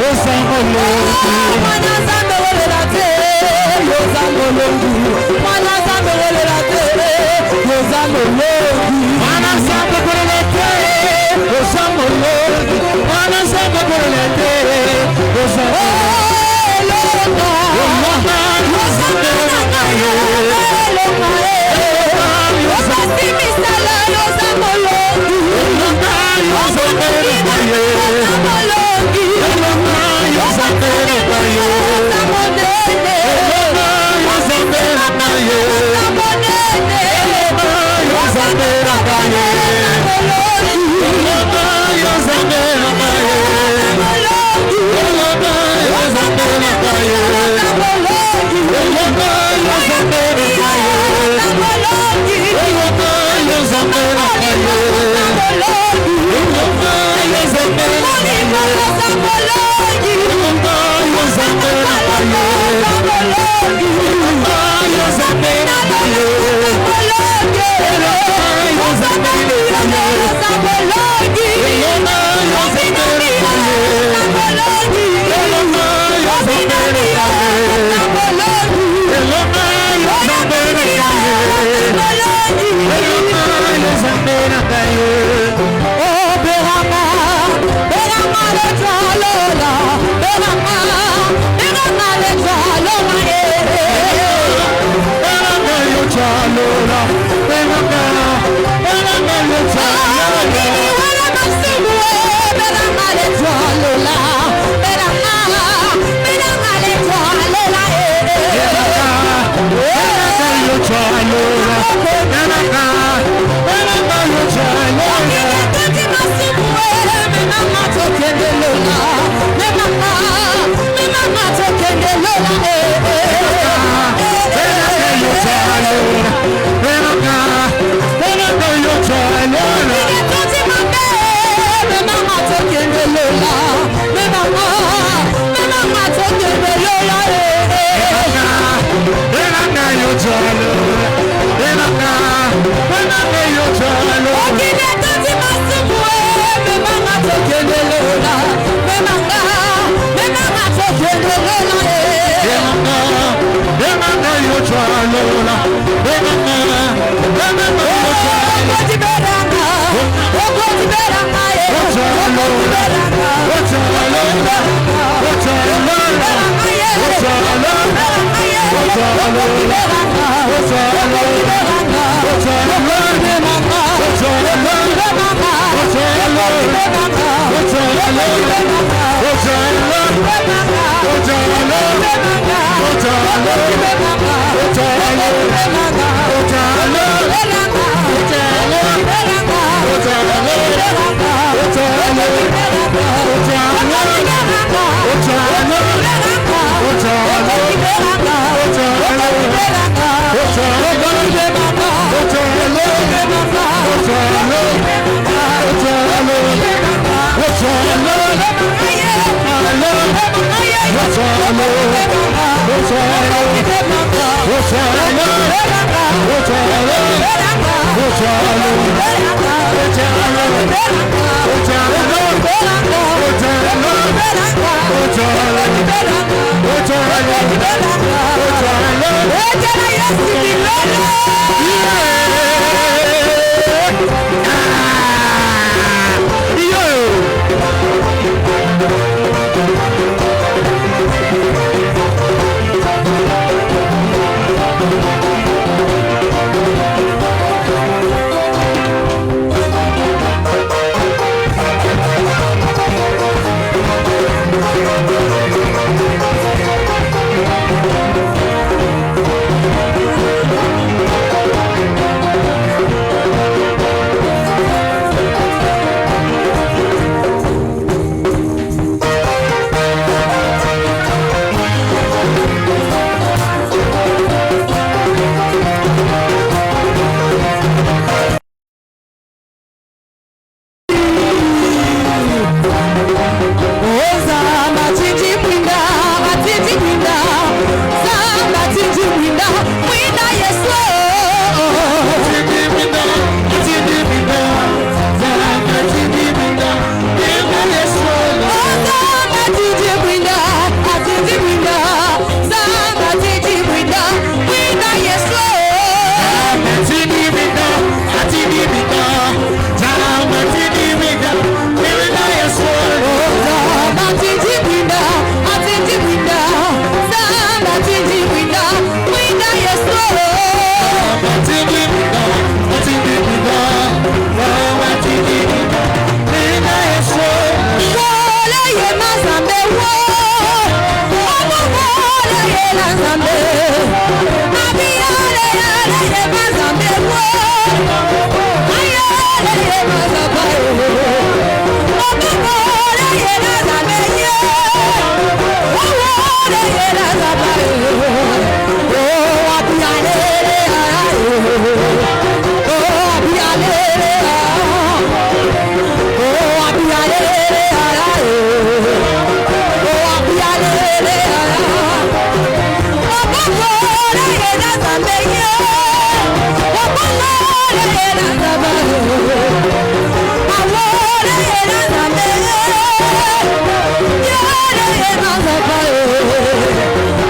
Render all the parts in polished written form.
Osamolo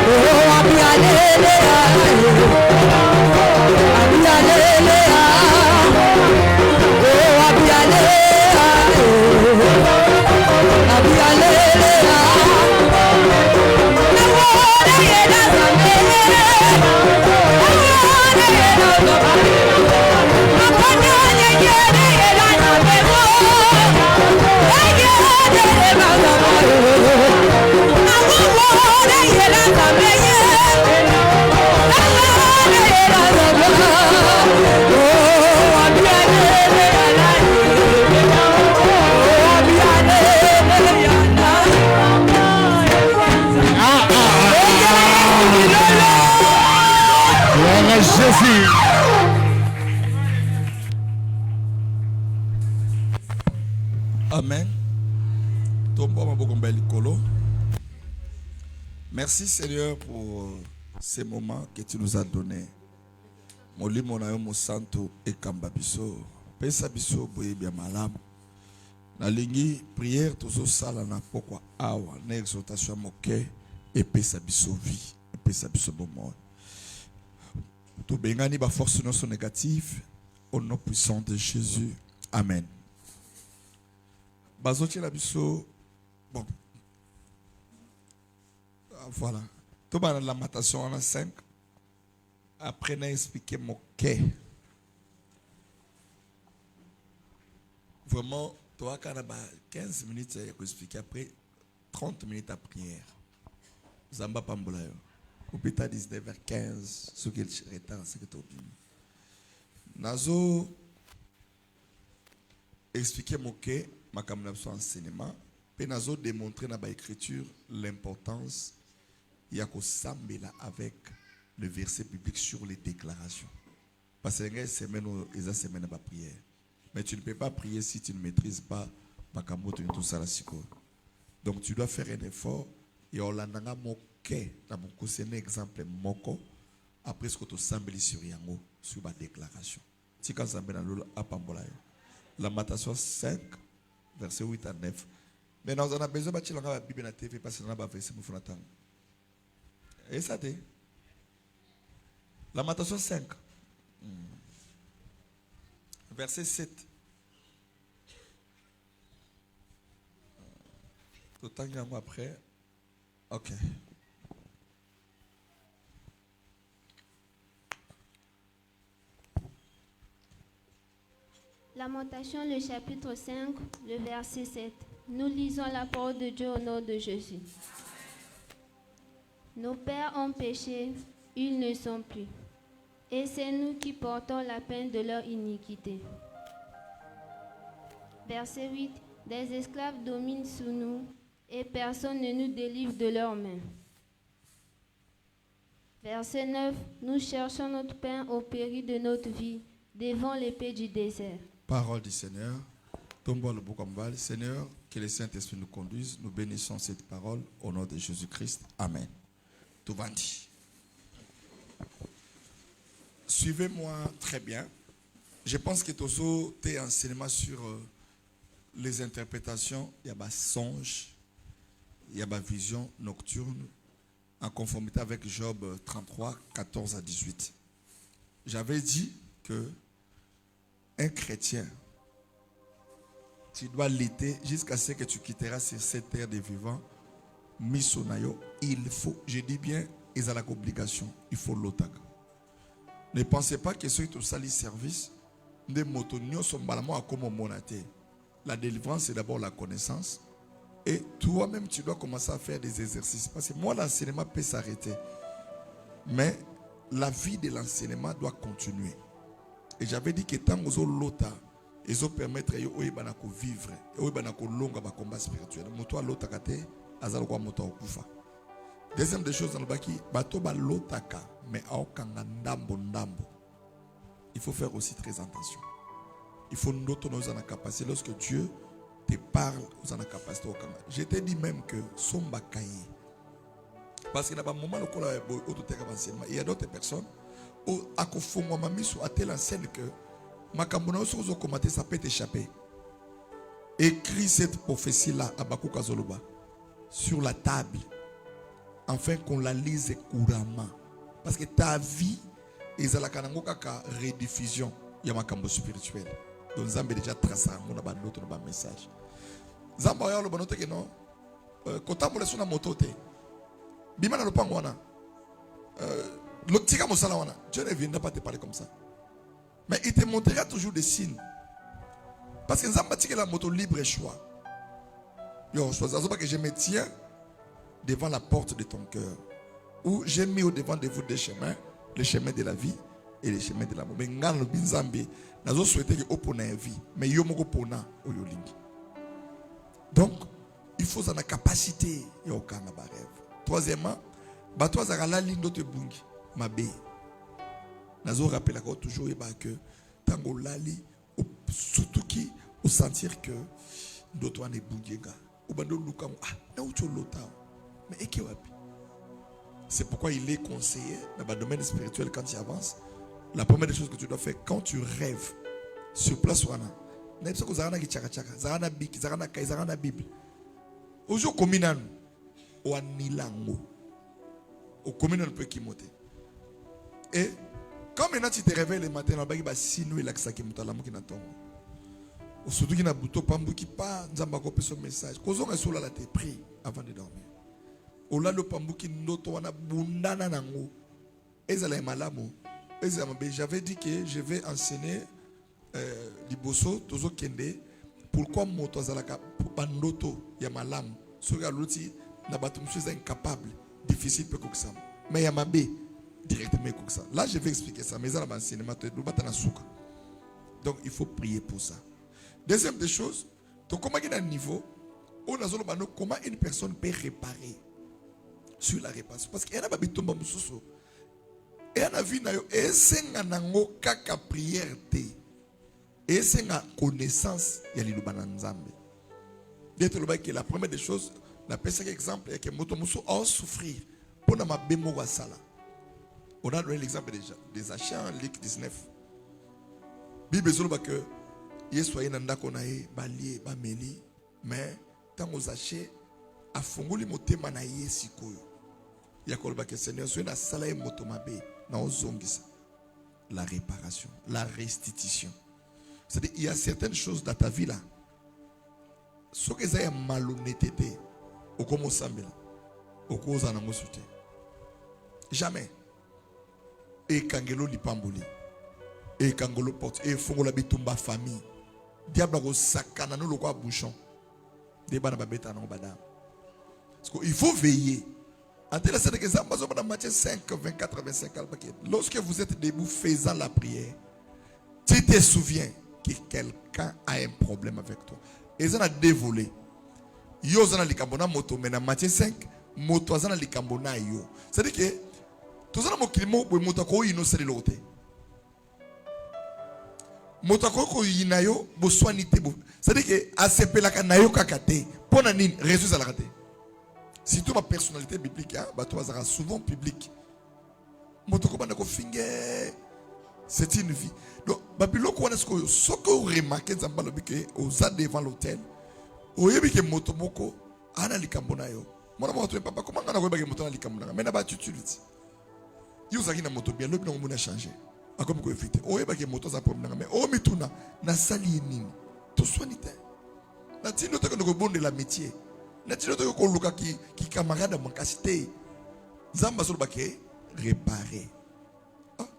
Oh, Jésus. Amen. Merci Seigneur pour ces moments que tu nous as donnés. Molimo na yo mosanto ekamba biso. Pesa biso boye bien malam. Na lingi prière tozo sala na pokwa awa na exhortation moke et pesa biso vie, et pesa biso bon. Tout bengani ba force non sont négatives au nom puissant de Jésus. Amen. Bazochi la biso bon. Voilà. Tout dans la lamentation en 5. Après, on a expliqué mon quai. Vraiment, toi, quand on a 15 minutes à expliquer, après 30 minutes à prière. Zamba Pambolayo. Au pétard 19h15, ce qui est retard, c'est que tu as dit. Nazo expliquer mon quai, ma caméra enseignement. Puis nazo démontrer dans l'écriture l'importance. Il y a qu'au sambela avec le verset biblique sur les déclarations. Parce que les semaines, ils ont semaine de prière. Mais tu ne peux pas prier si tu ne maîtrises pas Makamoto et tout ça. Donc tu dois faire un effort. Et on l'a moqué. Dans mon coup, c'est un exemple moko. Après ce que tu sambeli sur Yango, sur la déclaration. Si quand sambela l'eau à Pambolayo. Lamentation 5, verset 8 à 9. Mais nous avons besoin de la Bible na TV parce que nous avons verset Moufonatan. Et ça dit. Lamentation 5. Verset 7. Tout le temps après. Ok. Lamentation, le chapitre 5, le verset 7. Nous lisons la parole de Dieu au nom de Jésus. Nos pères ont péché, ils ne sont plus. Et c'est nous qui portons la peine de leur iniquité. Verset 8. Des esclaves dominent sous nous, et personne ne nous délivre de leurs mains. Verset 9. Nous cherchons notre pain au péril de notre vie, devant l'épée du désert. Parole du Seigneur. Tombe le boucambal. Seigneur, que le Saint-Esprit nous conduise. Nous bénissons cette parole au nom de Jésus-Christ. Amen. Tout va dit. Suivez-moi très bien. Je pense que Tozo tes enseignements sur les interprétations. Il y a des songes, il y a des visions nocturnes en conformité avec Job 33, 14 à 18. J'avais dit que un chrétien, tu dois l'éter jusqu'à ce que tu quitteras sur cette terre des vivants. Misonayo, il faut, je dis bien, ils ont l'obligation, il faut l'otaga. Ne pensez pas que ceux qui ont sali service, des motonnions sont malamment à comme monaté. La délivrance, c'est d'abord la connaissance. Et toi-même, tu dois commencer à faire des exercices. Parce que moi, l'enseignement peut s'arrêter. Mais la vie de l'enseignement doit continuer. Et j'avais dit que tant que l'ota, ils ont permettre de vivre, de combat spirituel. Moto l'ota kate. Deuxième des choses dans le baki, batoba lotaka, mais aokanga ndambo ndambo. Il faut faire aussi très attention. Il faut noter nos capacité. Lorsque Dieu te parle, vous en avez capacité. Je t'ai dit même que somba kaye. Parce qu'il y a un moment où il y a d'autres personnes où à kofongwa mamisu a tel enseigne que makambona oso commenter ça peut t'échapper. Écris cette prophétie là à Bakou Kazoloba sur la table, afin qu'on la lise couramment. Parce que ta vie, ils ont la rediffusion, il y a un cambo spirituel. Donc, nous avons déjà tracé un message. Nous avons dit que non, quand on a sur la moto, Bimana le pangwana, l'optique mosalawana, Dieu ne viendra pas te parler comme ça. Mais il te montrera toujours des signes. Parce que nous avons dit que la moto libre choix. Yo, que je me tiens devant la porte de ton cœur. Où j'ai mis au devant de vous deux chemins, le chemin de la vie et le chemin de l'amour. Mais nous avons souhaité que vous ayez une vie. Mais vous avez une vie. Donc, il faut avoir la capacité. Troisièmement, vous avez la ligne de bungi. Nazo rappelle toujours que tango lali surtout qui au sentir que d'autres on est bougega ou bando luka na ucho lota mais eke wapi. C'est pourquoi il est conseillé dans le domaine spirituel quand tu avances. La première des choses que tu dois faire quand tu rêves sur place wana na bisa ko zarana ki chaka chaka zarana biki zarana kai zarana bible ojo kominanu o anilango au communal peut qui monter. Et quand maintenant tu te réveilles le matin, il va sinou il a que ça qui monte la qui n'attend. Au surtout qui n'a bouton pambu qui pas nzamba ko son message. Kozonga sur la te prie avant de dormir. Au là le pambu qui noto wana bundana nango. Ezala malamu. Ezala be j'avais dit que je vais enseigner liboso tozo kende pourquoi moto azalaka bandoto ya malamu. Soga l'outil na batum suis incapable. Difficile peu comme ça. Mais il y a ma B directement comme ça. Là, je vais expliquer ça. Mais ça, là, cinéma, donc, il faut prier pour ça. Deuxième des choses, comment il y a un niveau, comment une personne peut réparer sur la réparation. Parce qu'il y a un tombe mususu. Et on a vu et c'est un kaka prière et c'est une connaissance il y a l'Ilubananzambe. D'être le que la première des choses. La personne exemple est que Motomuso a souffrir pour ne pas bémo sala. On a donné l'exemple des achats en Luc 19. Bible dit que Yesu nanda konae balie bameli mais tant aux achats a fongoli motema na Yesu koyo. Yakolba que Seigneur soit na sala e motomabe na ozongisa. La réparation, la restitution. C'est-à-dire il y a certaines choses dans ta vie là. Ce que ça est malhonnêteté. Au comment sambela au cause en amosute jamais et kangelo lipamboli et kangolo porte et fongola bitumba famille diable ko sakana no lokwa bouchon de bana babeta na bada parce qu'il faut veiller entre les sept exemples dans Matthieu 5 24 25 lorsque vous êtes debout faisant la prière tu te souviens que quelqu'un a un problème avec toi et ça a dévolé. Yo zana likambona moto mena Matthieu 5 moto zana likambona yo. C'est-à-dire que tout ça mo kilimo bo moto ko yino seli lote. Moto ko yina yo bo soinité bo. C'est-à-dire que asepela ka na yo kakate pona nini résus à la raté. Surtout ma personnalité biblique hein, ba to azara souvent public. Moto ko bana ko finge c'est une vie. Donc babilo ko wana ce que remarquez nzamba lobi que aux devant l'hôtel. Oyebi ke moto moko ana likambo na yo mona moto papa comment ngana ko ba ke moto na likambo na mais na ba tutuliti yo zaki na moto bien lobi na mona changer akomi ko éviter oyeba ke moto za problème mais o mituna na sali nini to soinité na tino to ko bonde la métier na tino to ko luka ki camarade mon casté zamba so ba ke réparer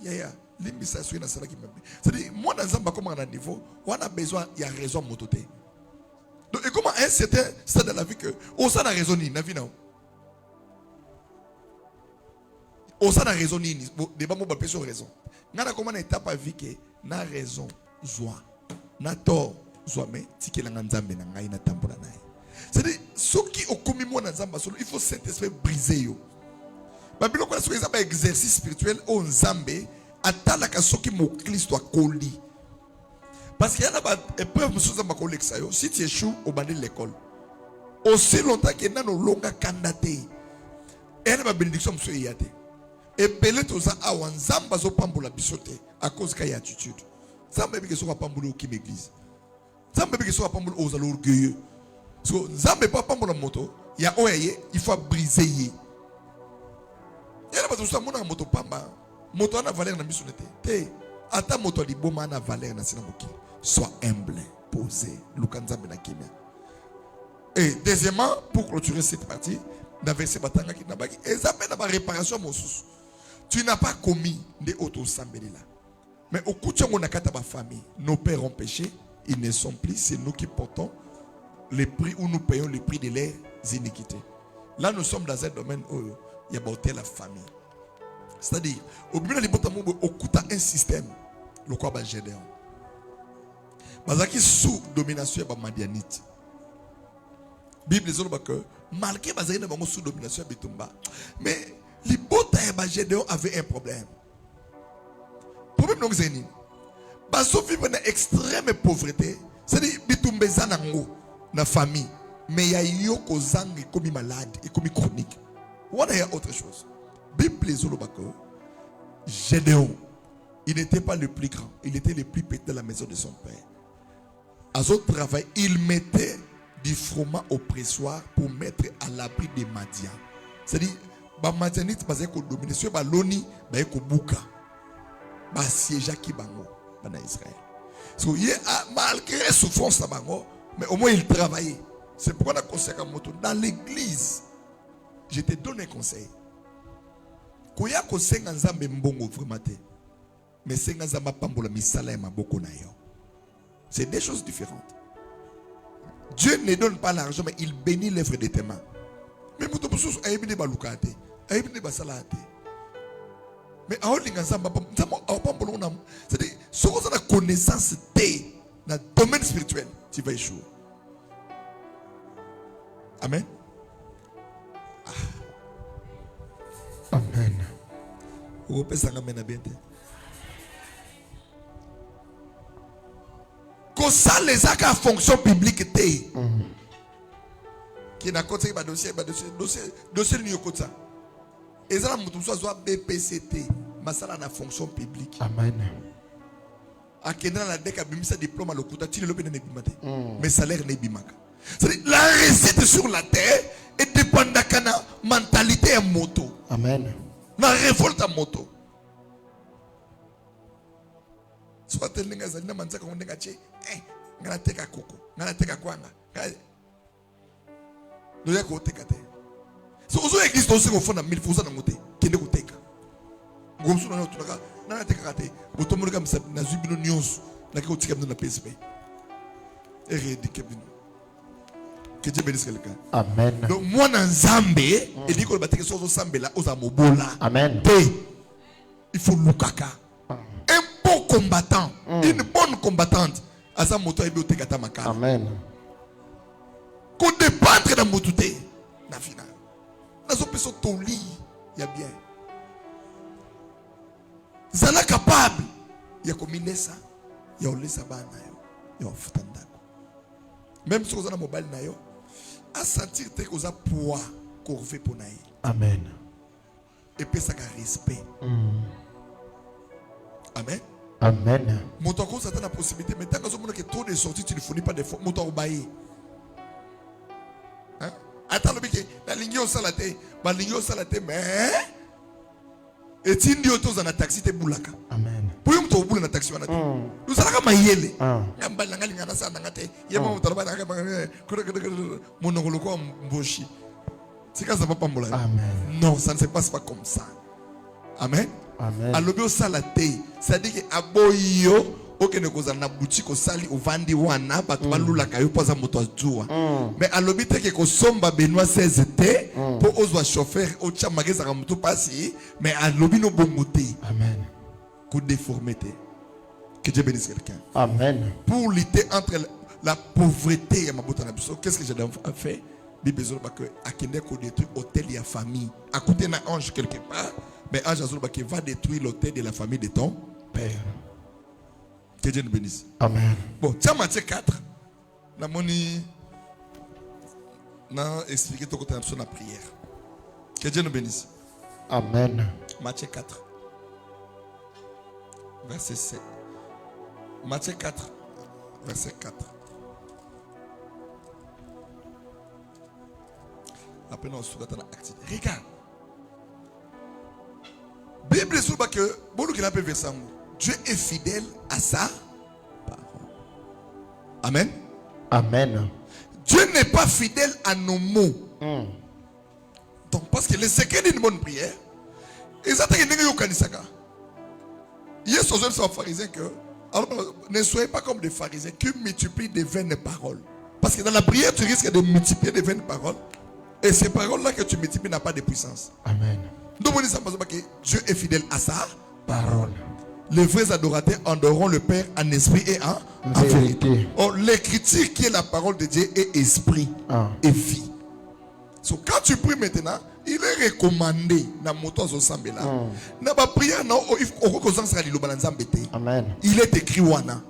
ya limbisa so na sala ki mbe c'est-à-dire moi na zamba comment na niveau on a besoin il y a raison moto te. Donc, et comment un certain stade de la vie que on s'en a raison ni na vie na on s'en a raison ni débat mo ba personne raison ngana comment na étape vie que na raison joie na tort joie mais tiki la nzambe na ngai na tambola na c'est-à-dire ceux qui ont commis moi na nzamba solo il faut Saint-Esprit briser yo babilo ko so ezaba exercice spirituel on nzambe atala ka soki mo Christ wa koli. Parce qu'il y a des épreuves si tu échoues au bas de l'école. Aussi longtemps qu'il y a nos longues candidatures. Et il y a des bénédictions. Et peut-être que ça a un zamba zo pambola bisote à cause qu'il y a attitude. Zamba bébé qui soit pambola au kim église. Zamba bébé qui soit pambola aux orgueilleux. So zamba pas pambola moto. Il y a oye il faut briser. Il y a des personnes qui ont moto pamba. Moto na valeur na bisonete. Te ata moto li boma na valeur na sinamoki. Sois humble, posé, Lukanzambe na kimia. Et deuxièmement, pour clôturer cette partie, dans verset batanga qui n'a pas et ça fait la réparation mon sous. Tu n'as pas commis des autos sambelila. Mais au coup de mon akata ba famille, nos pères ont péché, ils ne sont plus, c'est nous qui portons les prix ou nous payons le prix de leurs iniquités. Là nous sommes dans un domaine où il y a la famille. C'est-à-dire, au milieu de un système, le quoi ba Gédéon. Bazaki sous domination ba Madianite. Bible dit que malgré bazaki na sous domination Bitumba, mais l'ibota ba Gédéon avait un problème. problème donc c'est ni. Baso vivre une extrême pauvreté. C'est-à-dire bitumbeza nango na famille. Mais il y a yo kozang et comme malade et comme chronique. On a autre chose. Bible Zolobako. Gédéon. Il n'était pas le plus grand. Il était le plus petit de la maison de son père. À son travail, il mettait du froment au pressoir pour mettre à l'abri des Madians. C'est-à-dire, les Madianites, ils ont dominé. Ceux qui ont loni, ils ont bouka. Ils ont siégé qui bango dans Israël. Malgré la souffrance, mais au moins il travaillait. C'est pourquoi on a conseillé dans l'église. Je te donne un conseil. Quand il y a un conseil, mais c'est des choses différentes. Dieu ne donne pas l'argent, mais il bénit l'œuvre de tes mains. Mais mais c'est-à-dire, si vous avez la connaissance dans le domaine spirituel, tu vas échouer. Amen. Amen. Vous pouvez ça amen bien. Comme ça, les actes à fonction publique étaient. Qui n'a pas de dossier ni au ça. Et ça, nous sommes BPCT, mais ça a fonction publique. Amen. À Kenya, la DEC a mis sa diplôme à l'okuta, tu l'as bien bimate. Mais salaire n'est bimaka. C'est-à-dire, la réussite sur la terre est dépendante de la mentalité à moto. Amen. La révolte à moto. Soit tel n'est pas manza comme on n'est che, ngana teka koko, ngana teka kwanga. Nous y a côté kate. So ozo existe aussi au fond de 1000 fois dans moté, qui ne koteka. Gomsu na otulaka, na teka kate. Otomo comme ça na zubino news, na ko tika na PSP. Eredikebino. Que Dieu bénisse quelqu'un. Amen. Donc moi dans Zambé, il dit que le bâtiment sur Zambé là, aux amobola. Amen. Il faut lukaka. Un bon combattant, une bonne combattante. Asa moto ebe otekata makala. Amen. Qu'on dépendre dans motuté. Na final. Na zo peso toli ya bien. Zala capable. Ya kominesa, ya olesa bana yo, ya ofutandako. Même si vous avez un mobile na yo, à sentir que vous avez poids corvé pour naï. Amen. Et puis ça a respect. Amen. Amen. Mon temps ça a la possibilité, mais tant que vous avez trop de sorties, tu ne fournis pas de fois. Mon temps obaye. Hein? Attends le biquet. La ligne au salate, ma ligne au salate, mais et tu dis autos dans la taxi te boulaka. Amen. Pour y me boule dans la taxi on a dit. Nous allons mayele. Amen. Non, ça ne se passe pas comme ça. Amen. Amen. Alobio salate, c'est-à-dire que aboyo oke ne koza na boutique osali ovandi wana bato balula kayo poza moto azua. Mais alobi te ke ko somba Benoît 16 te pour ozwa chauffeur o tia mageza ka moto pasi, mais alobi no bongote. Amen. Ko déformité. Que Dieu bénisse quelqu'un. Amen. Pour lutter entre la pauvreté et ma beauté, qu'est-ce que j'ai fait? Il besoin que Akende ko détruire hôtel et famille. À côté d'un ange quelque part, mais ange qui va détruire l'hôtel de la famille de ton père. Que Dieu nous bénisse. Amen. Bon, tiens Matthieu 4. La moni n'a expliqué tout côté de la prière. Que Dieu nous bénisse. Amen. Matthieu 4. Verset 7. Matthieu 4. Verset 4. Après, on se retrouve dans l'accident. Regarde. Bible est sur que Dieu est fidèle à sa parole. Amen. Amen. Dieu n'est pas fidèle à nos mots. Donc, parce que le secret d'une bonne prière, et ça, c'est un pharisien que. Alors, ne soyez pas comme des pharisiens qui multiplient des vaines paroles. Parce que dans la prière, tu risques de multiplier des vaines paroles. Et ces paroles-là que tu multiplies n'ont pas de puissance. Amen. Donc, Dieu est fidèle à sa parole. Les vrais adorateurs adoreront le Père en esprit et en vérité. Or, l'écriture qui est la parole de Dieu est esprit et vie. Donc, quand tu pries maintenant, il est recommandé na moto zo sambela na ba prière na o sera liloba nzambe te. Amen. Il est écrit wana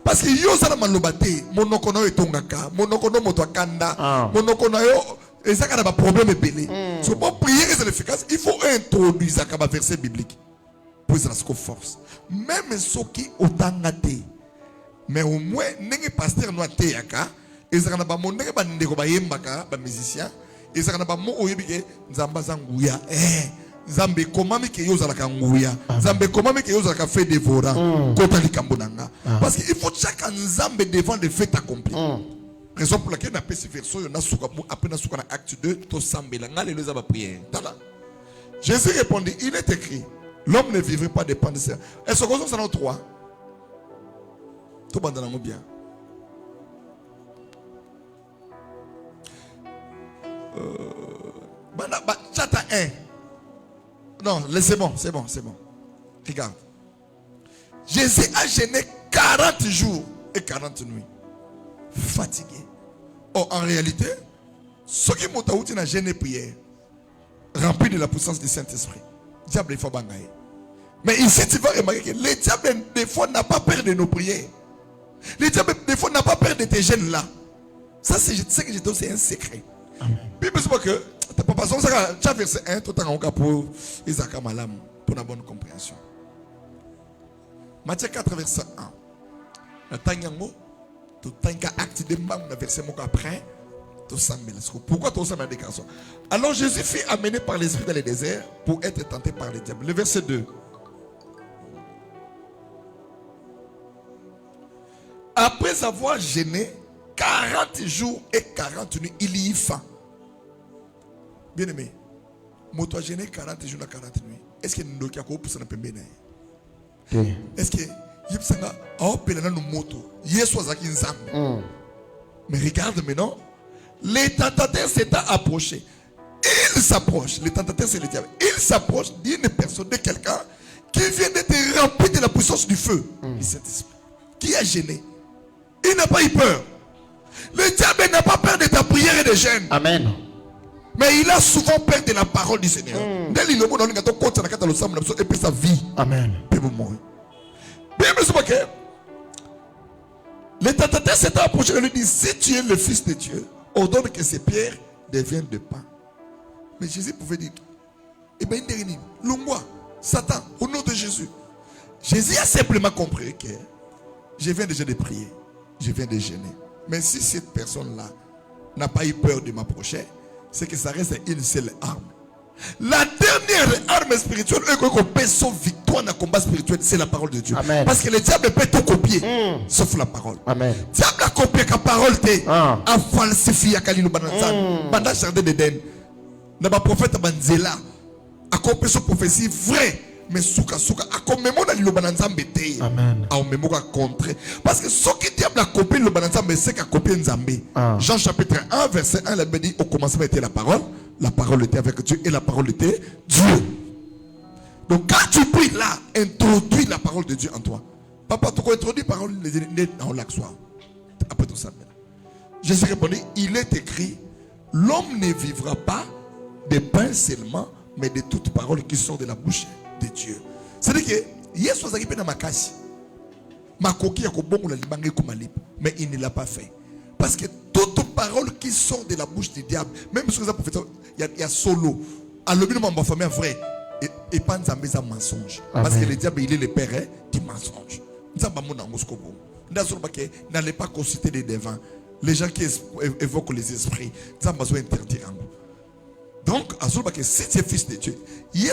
parce que yo sala maloba te monoko na etongaka monoko no moto akanda monoko na yo ezaka na ba problème ebele. So pour prier que c'est efficace, il faut introduire ça comme verset biblique pour ça se force. Même ceux qui otanga te mais au moins n'engé pasteur no te yaka ezaka na ba mondenge ba ndeko ba yembaka ba musicien ezaka na ba mo oyebike nzamba zanguya Nzambe komami ke yo zalaka nguya Nzambe komami ke yo zalaka fait dévorant kota likambo nanga parce que il faut chaque nzambe devant les faits accomplis. Raison pour laquelle na pesi version yo na suka après na suka na acte 2 to sambela ngale les aba prière. Jésus répondit, il est écrit, l'homme ne vivrait pas de pain de terre. Est-ce que ça en 3? Tout bandana mo bien. Chata 1. Non, c'est bon. Regarde. Jésus a jeûné 40 jours et 40 nuits. Fatigué. Oh, en réalité, ceux qui m'ont dit na jeûné prière, rempli de la puissance du Saint-Esprit. Diable, il faut bangayer. Mais ici, tu vas remarquer que le diable, des fois, n'a pas peur de nos prières. Le diable, des fois, n'a pas peur de tes jeûnes là. Ça, c'est ce que je dis, c'est un secret. Bible dit que papa son ça verset 1 tout en pour Isaac Malam pour la bonne compréhension. Matthieu 4 verset 1. Le tanyango tout tanga acte de mam na verset mon après tout sambel. Pourquoi tout ça dans la déclaration? Alors Jésus fut amené par l'esprit dans le désert pour être tenté par le diable. Le verset 2. Après avoir jeûné 40 jours et 40 nuits, il y faim. Bien aimé, moto a gêné 40 jours et 40 nuits. Est-ce que nous avons pour ça na pembena? Est-ce que yipsanga a opéra na moto? Yesu azaki nzambe. Mais regarde maintenant, les tentateurs s'étaient approchés. Il s'approche, les tentateurs c'est le diable. Il s'approche d'une personne, de quelqu'un qui vient d'être rempli de la puissance du feu du Saint-Esprit, qui a gêné. Il n'a pas eu peur. Le diable n'a pas peur de ta prière et de jeûne. Amen. Mais il a souvent peur de la parole du Seigneur. Et puis sa vie. Amen. Le tentateur s'est approché et lui dit, si tu es le Fils de Dieu, ordonne que ces pierres deviennent de pain. Mais Jésus pouvait dire, eh bien, l'ongwa, Satan, au nom de Jésus. Jésus a simplement compris que je viens déjà de prier, je viens de jeûner. Mais si cette personne-là n'a pas eu peur de m'approcher, c'est que ça reste une seule arme. La dernière arme spirituelle, victoire dans le combat spirituel, c'est la parole de Dieu. Amen. Parce que le diable peut tout copier, sauf la parole. Amen. Le diable a copié la parole, a falsifié la parole. Pendant le jardin d'Éden, le prophète Banzela a copié sa prophétie vraie. Mais souka a comme même on a le bananzambe té a même on a contré parce que ce qui diable a copié le bananzambe c'est qu'a copié nzambe. Jean chapitre 1 verset 1 la Bible dit au commencement était la parole était avec Dieu et la parole était Dieu. Donc quand tu pries là, introduis la parole de Dieu en toi. Papa tu introduis la parole de Dieu dans l'axe après tout ça. Jésus répondit, il est écrit, l'homme ne vivra pas de pain seulement mais de toute parole qui sort de la bouche de Dieu. C'est-à-dire que Yesu azaki pena makasi. Makoki ya kobongo la libange kumalip, mais il ne l'a pas fait. Parce que toute parole qui sort de la bouche du diable, même si vous avez prophète, il y a solo. À l'objet de ma famille vrai et pas nzambe za mensonge. Parce que le diable il est le père du mensonge. Nzamba mona ngoskobo. Ndazolo bake n'allez pas consulter des devins. Les gens qui évoquent les esprits, nzamba zo interdire en. Donc, si tu es fils de Dieu, il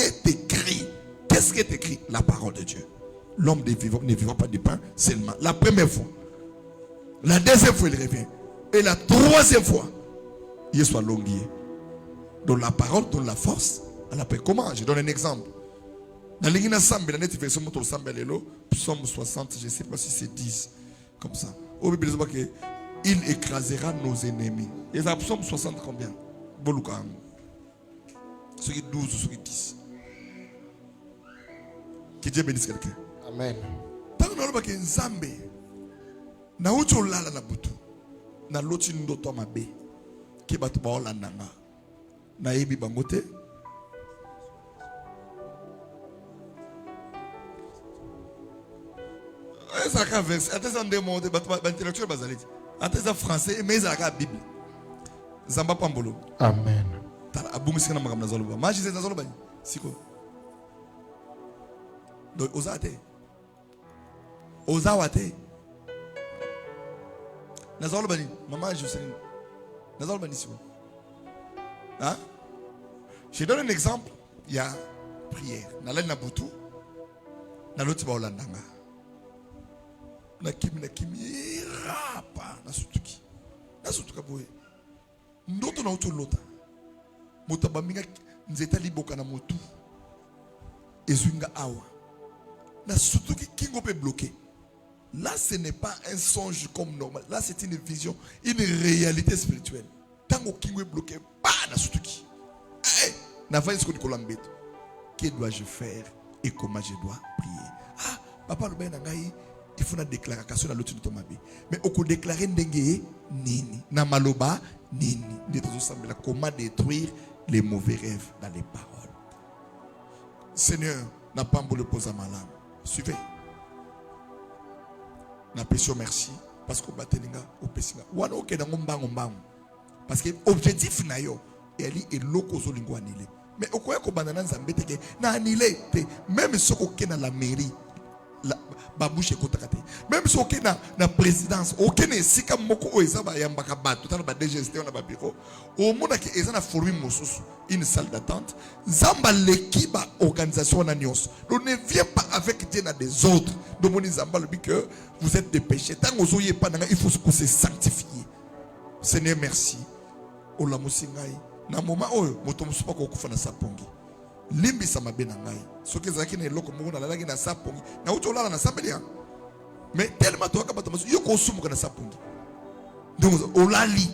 est écrit. Qu'est-ce qui est écrit? La parole de Dieu. L'homme ne vivra pas du pain seulement. La première fois. La deuxième fois, il revient. Et la troisième fois, il soit longuier. Donc la parole donne la force à la paix. Comment? Je donne un exemple. Dans l'Église Sambe, la version moto Sambe Lelo, psaume 60, je ne sais pas si c'est 10. Comme ça. Au Bible, il écrasera nos ennemis. Et ça, psaume 60 combien? Ceux qui 12 ou ceux qui 10. Que Dieu bénisse quelqu'un. Amen. Tant que nous avons Nzambe, na ucho lala na butu, na loti ndoto mabe, ki batu ba ola nanga. nayebi bangote. Ça a versé, attends démonté, intellectuel bazalite. Attends français, mais ça a Bible. Zamba Pambolo. Amen. Tala abumisi na magam nazoloba. Maji ze nazoloba. Siko. Donc ozate. Ozawate. Nazoloba ni. Maman Jocelyne. Nazoloba ni siko. Hein? Je donne un exemple. Il y a prière. Nalani na butu. Naloti ba olandanga. Na kimi rapa na sutuki. Na sutuka boye. Ndoto na utolota. Moto baminga nzeta liboka na motu. Ezunga awa. Na sutuki kingo peut bloquer. Là ce n'est pas un songe comme normal. Là c'est une vision, une réalité spirituelle. Tango kingo est bloqué, bah na sutuki. Eh, na va esco nicolambeto. Que dois-je faire et comment je dois prier? Ah, papa le ben ngai. Il faut une déclaration dans l'autre de mabe. Mais on peut déclarer ndenge nini na maloba nini. Comment détruire les mauvais rêves dans les paroles. Seigneur, n'a pas le poser ma langue. Suivez. N'a pas merci parce qu'on bat linga au pessinga. Wana oke na ngomba. Parce que objectif na yo est loko zo lingwa anile. Mais okoya ko banana nzambe teke na anile te même ce qu'on na la mairie. La babouche kotakate même si aucun na présidence aucun sika moko oezaba yambaka bato tala ba DGST on a ba bureau au monde qui ezana forum mosusu une salle d'attente zamba l'équipe organisation na nyos donc ne viens pas avec Dieu na des autres donc mon zamba le dit que vous êtes des péchés tant ozoye pas il faut se sanctifier. Seigneur merci ola musingai na moment oyo moto musupa ko kufa na sapongi limbi sama benangai soki zaki na eloko moko na lalaki na sapongi na uto lala na sabelia mais tellement to ka bato yo ko sumu na sapongi donc olali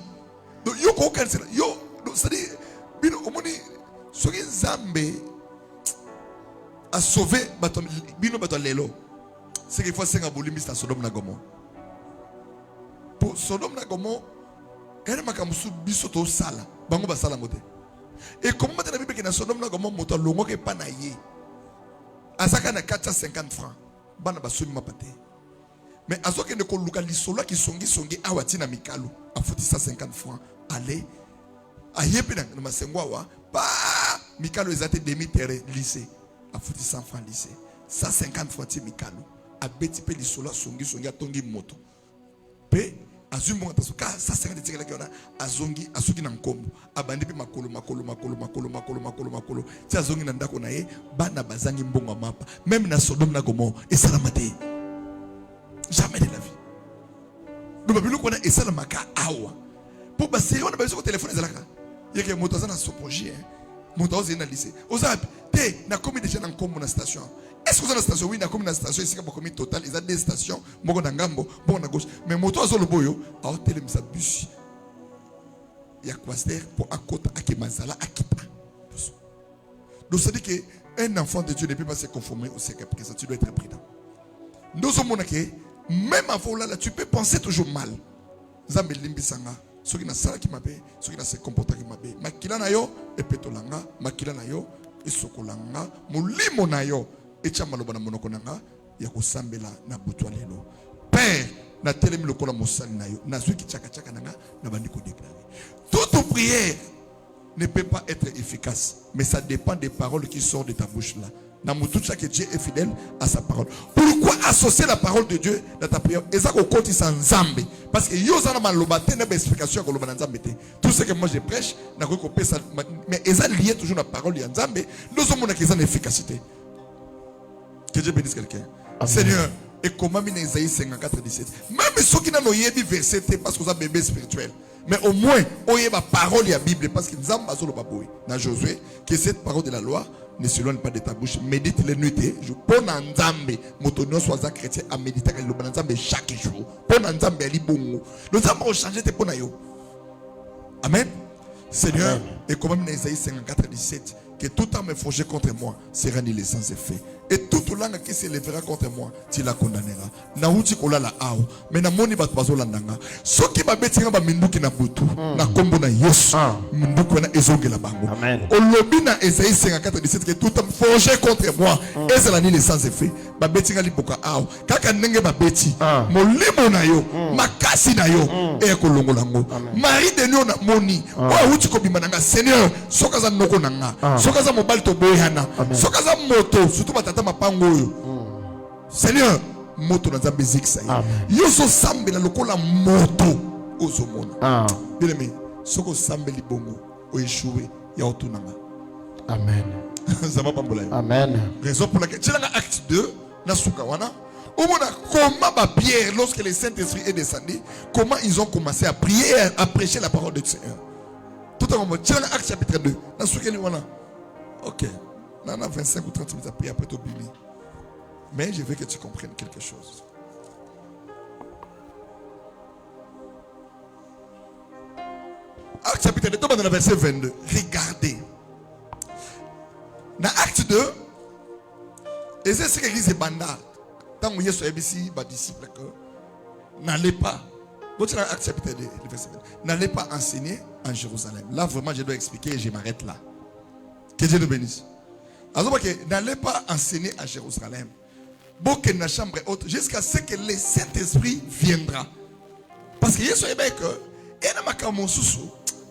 donc yo ko cancel yo c'est dire bino omoni soki Nzambe a sauvé bato bino bato lelo c'est qu'il faut senga bolimbi sa Sodome na Gomorrhe pour Sodome na Gomorrhe ere makamusu biso to sala bango ba sala ngote. Et comment la Bible qui na Sodome na Gomorrhe moto longo ke pa na ye azaka na 450 francs bana basumi mapate mais azoke ne ko luka lisolo ki songi awati na mikalu afuti 150 francs aller ayepe na masengo wa pa mikalu ezate demi terre lycée afuti 100 francs lycée 150 francs ti mikalu abeti pe lisolo songi atongi moto pe azumbo atasuka ça sert de tirer la gueule azongi asuki na nkombo abandi pe makolo ti azongi na ndako na ye bana bazangi mbongo mapa même na Sodome na Gomorrhe et salamate jamais de la vie donc babilo kona et salamaka awa pour baser on a besoin de téléphone ezalaka yeke moto azana so projet moto azena lycée ozapi te na komi déjà na nkombo na station. Est-ce que vous avez une station? Oui, il y a une station ici, il y a total, il y a des stations, il y a ngambo, bon à gauche. Mais moto azolo boyo, a hotel misa bus. Il y a quoi faire pour à côté à Kemazala à Kita. Donc ça dit que un enfant de Dieu ne peut pas se conformer au secret parce que tu dois être prudent. Nous sommes que même avant là, tu peux penser toujours mal. Zambe limbisanga, ceux qui na sala qui m'appelle, ceux qui na se comporter qui m'appelle. Makila na yo epetolanga, makila na yo esokolanga, mulimo na yo. Père, na telemi lokola mosali na yo, na zuki chaka nanga na bandiko déclarer. Toute prière ne peut pas être efficace, mais ça dépend des paroles qui sortent de ta bouche là. Na mutucha que Dieu est fidèle à sa parole. Pourquoi associer la parole de Dieu dans ta prière? Et ça qu'on compte sans Nzambe, parce que yo zana maloba te na explication ko loba Nzambe te. Tout ce que moi je prêche, na ko pesa mais eza lié toujours la parole de Nzambe, nous sommes na qu'ils ont efficacité. Que Dieu bénisse quelqu'un. Seigneur, et comment in Isaïe 54, 17. Même ceux qui n'ont pas dit verset, parce que vous avez bébé spirituel. Mais au moins, on y a la parole de la Bible. Parce que nous avons dans Josué, que cette parole de la loi ne s'éloigne pas de ta bouche. Médite les nuits. Je prends Nzambe. Motono soit chrétien à méditer le Nzambe chaque jour. Pour Nzambe ali bongo. Nous avons changé tes ponayo. Amen. Seigneur, et comme in Isaïe 54, 17. Que tout âme forgé contre moi sera annihilé sans effet. Et toute langue qui s'élèvera contre moi, tu la condamneras. Nauti kola la ao. Mais na moni bat bazo landanga. So qui va betinga ba minduki na butu. Na kombo na Yesu. Minduki na ezonge la bango. Amen. Olobi na Esaïe 54:17 que tout homme forgé contre moi. Et c'est la nuit sans effet. Ba betinga li boka ao. Kaka nenge ba beti. Molimo na yo. Makasi na yo. E kolongo lango. Marie de nous na moni. Wa uti ko bimananga Seigneur. Sokaza noko nanga. Sokaza mobile to boyana. Sokaza moto. Surtout mapango. Seigneur, moto na zambe ziksa. Yoso sambe na lokola moto ozomona. Bien aimé, soko sambe libongo o échoué ya otunanga. Amen. Zama pambola. Amen. Raison pour laquelle dans acte 2 na sukawana omona comment ba Pierre lorsque le Saint-Esprit est descendu, comment ils ont commencé à prier, à prêcher la parole du Seigneur. Tout en moment, dans acte chapitre 2 na sukeli wana. OK. On a 25 ou 30 minutes à prier après ton bimi. Mais je veux que tu comprennes quelque chose. Acte chapitre 2, dans le verset 22. Regardez. Dans Acte 2, et c'est ce que dit Banda. Tant que Yesu est ici, les disciples, n'allez pas. Vous dans Acte chapitre 2, le verset 22. N'allez pas enseigner en Jérusalem. Là, vraiment, je dois expliquer et je m'arrête là. Que Dieu nous bénisse. Alors, n'allez pas enseigner à Jérusalem. Beaucoup dans la chambre haute jusqu'à ce que le Saint-Esprit viendra. Parce que Yesu est bien que et na makamo susu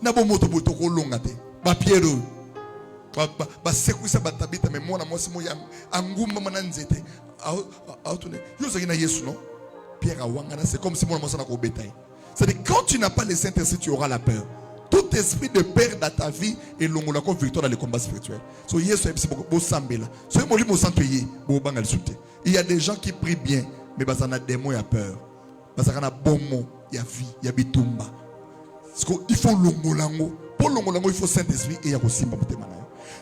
na bo moto boto ko longate ba piero ba sekuisa batabita mais moi na moi simo ya angumba mananzete autune Yesu na Yesu non Pierre awanga c'est comme si moi na ko bétail. C'est-à-dire quand tu n'as pas le Saint-Esprit tu auras la peur. Tout esprit de peur dans ta vie et l'ongola comme victoire dans les combats spirituels. So Yesu est beau sambela. So mo limo santoye bo bangal soute. Il y a des gens qui prient bien mais ça na démon y a peur. Parce que na bon mot, il y a vie, il y a bitumba. Il faut l'ongolango. Pour l'ongolango, il faut Saint-Esprit et il y a aussi simba pour mana.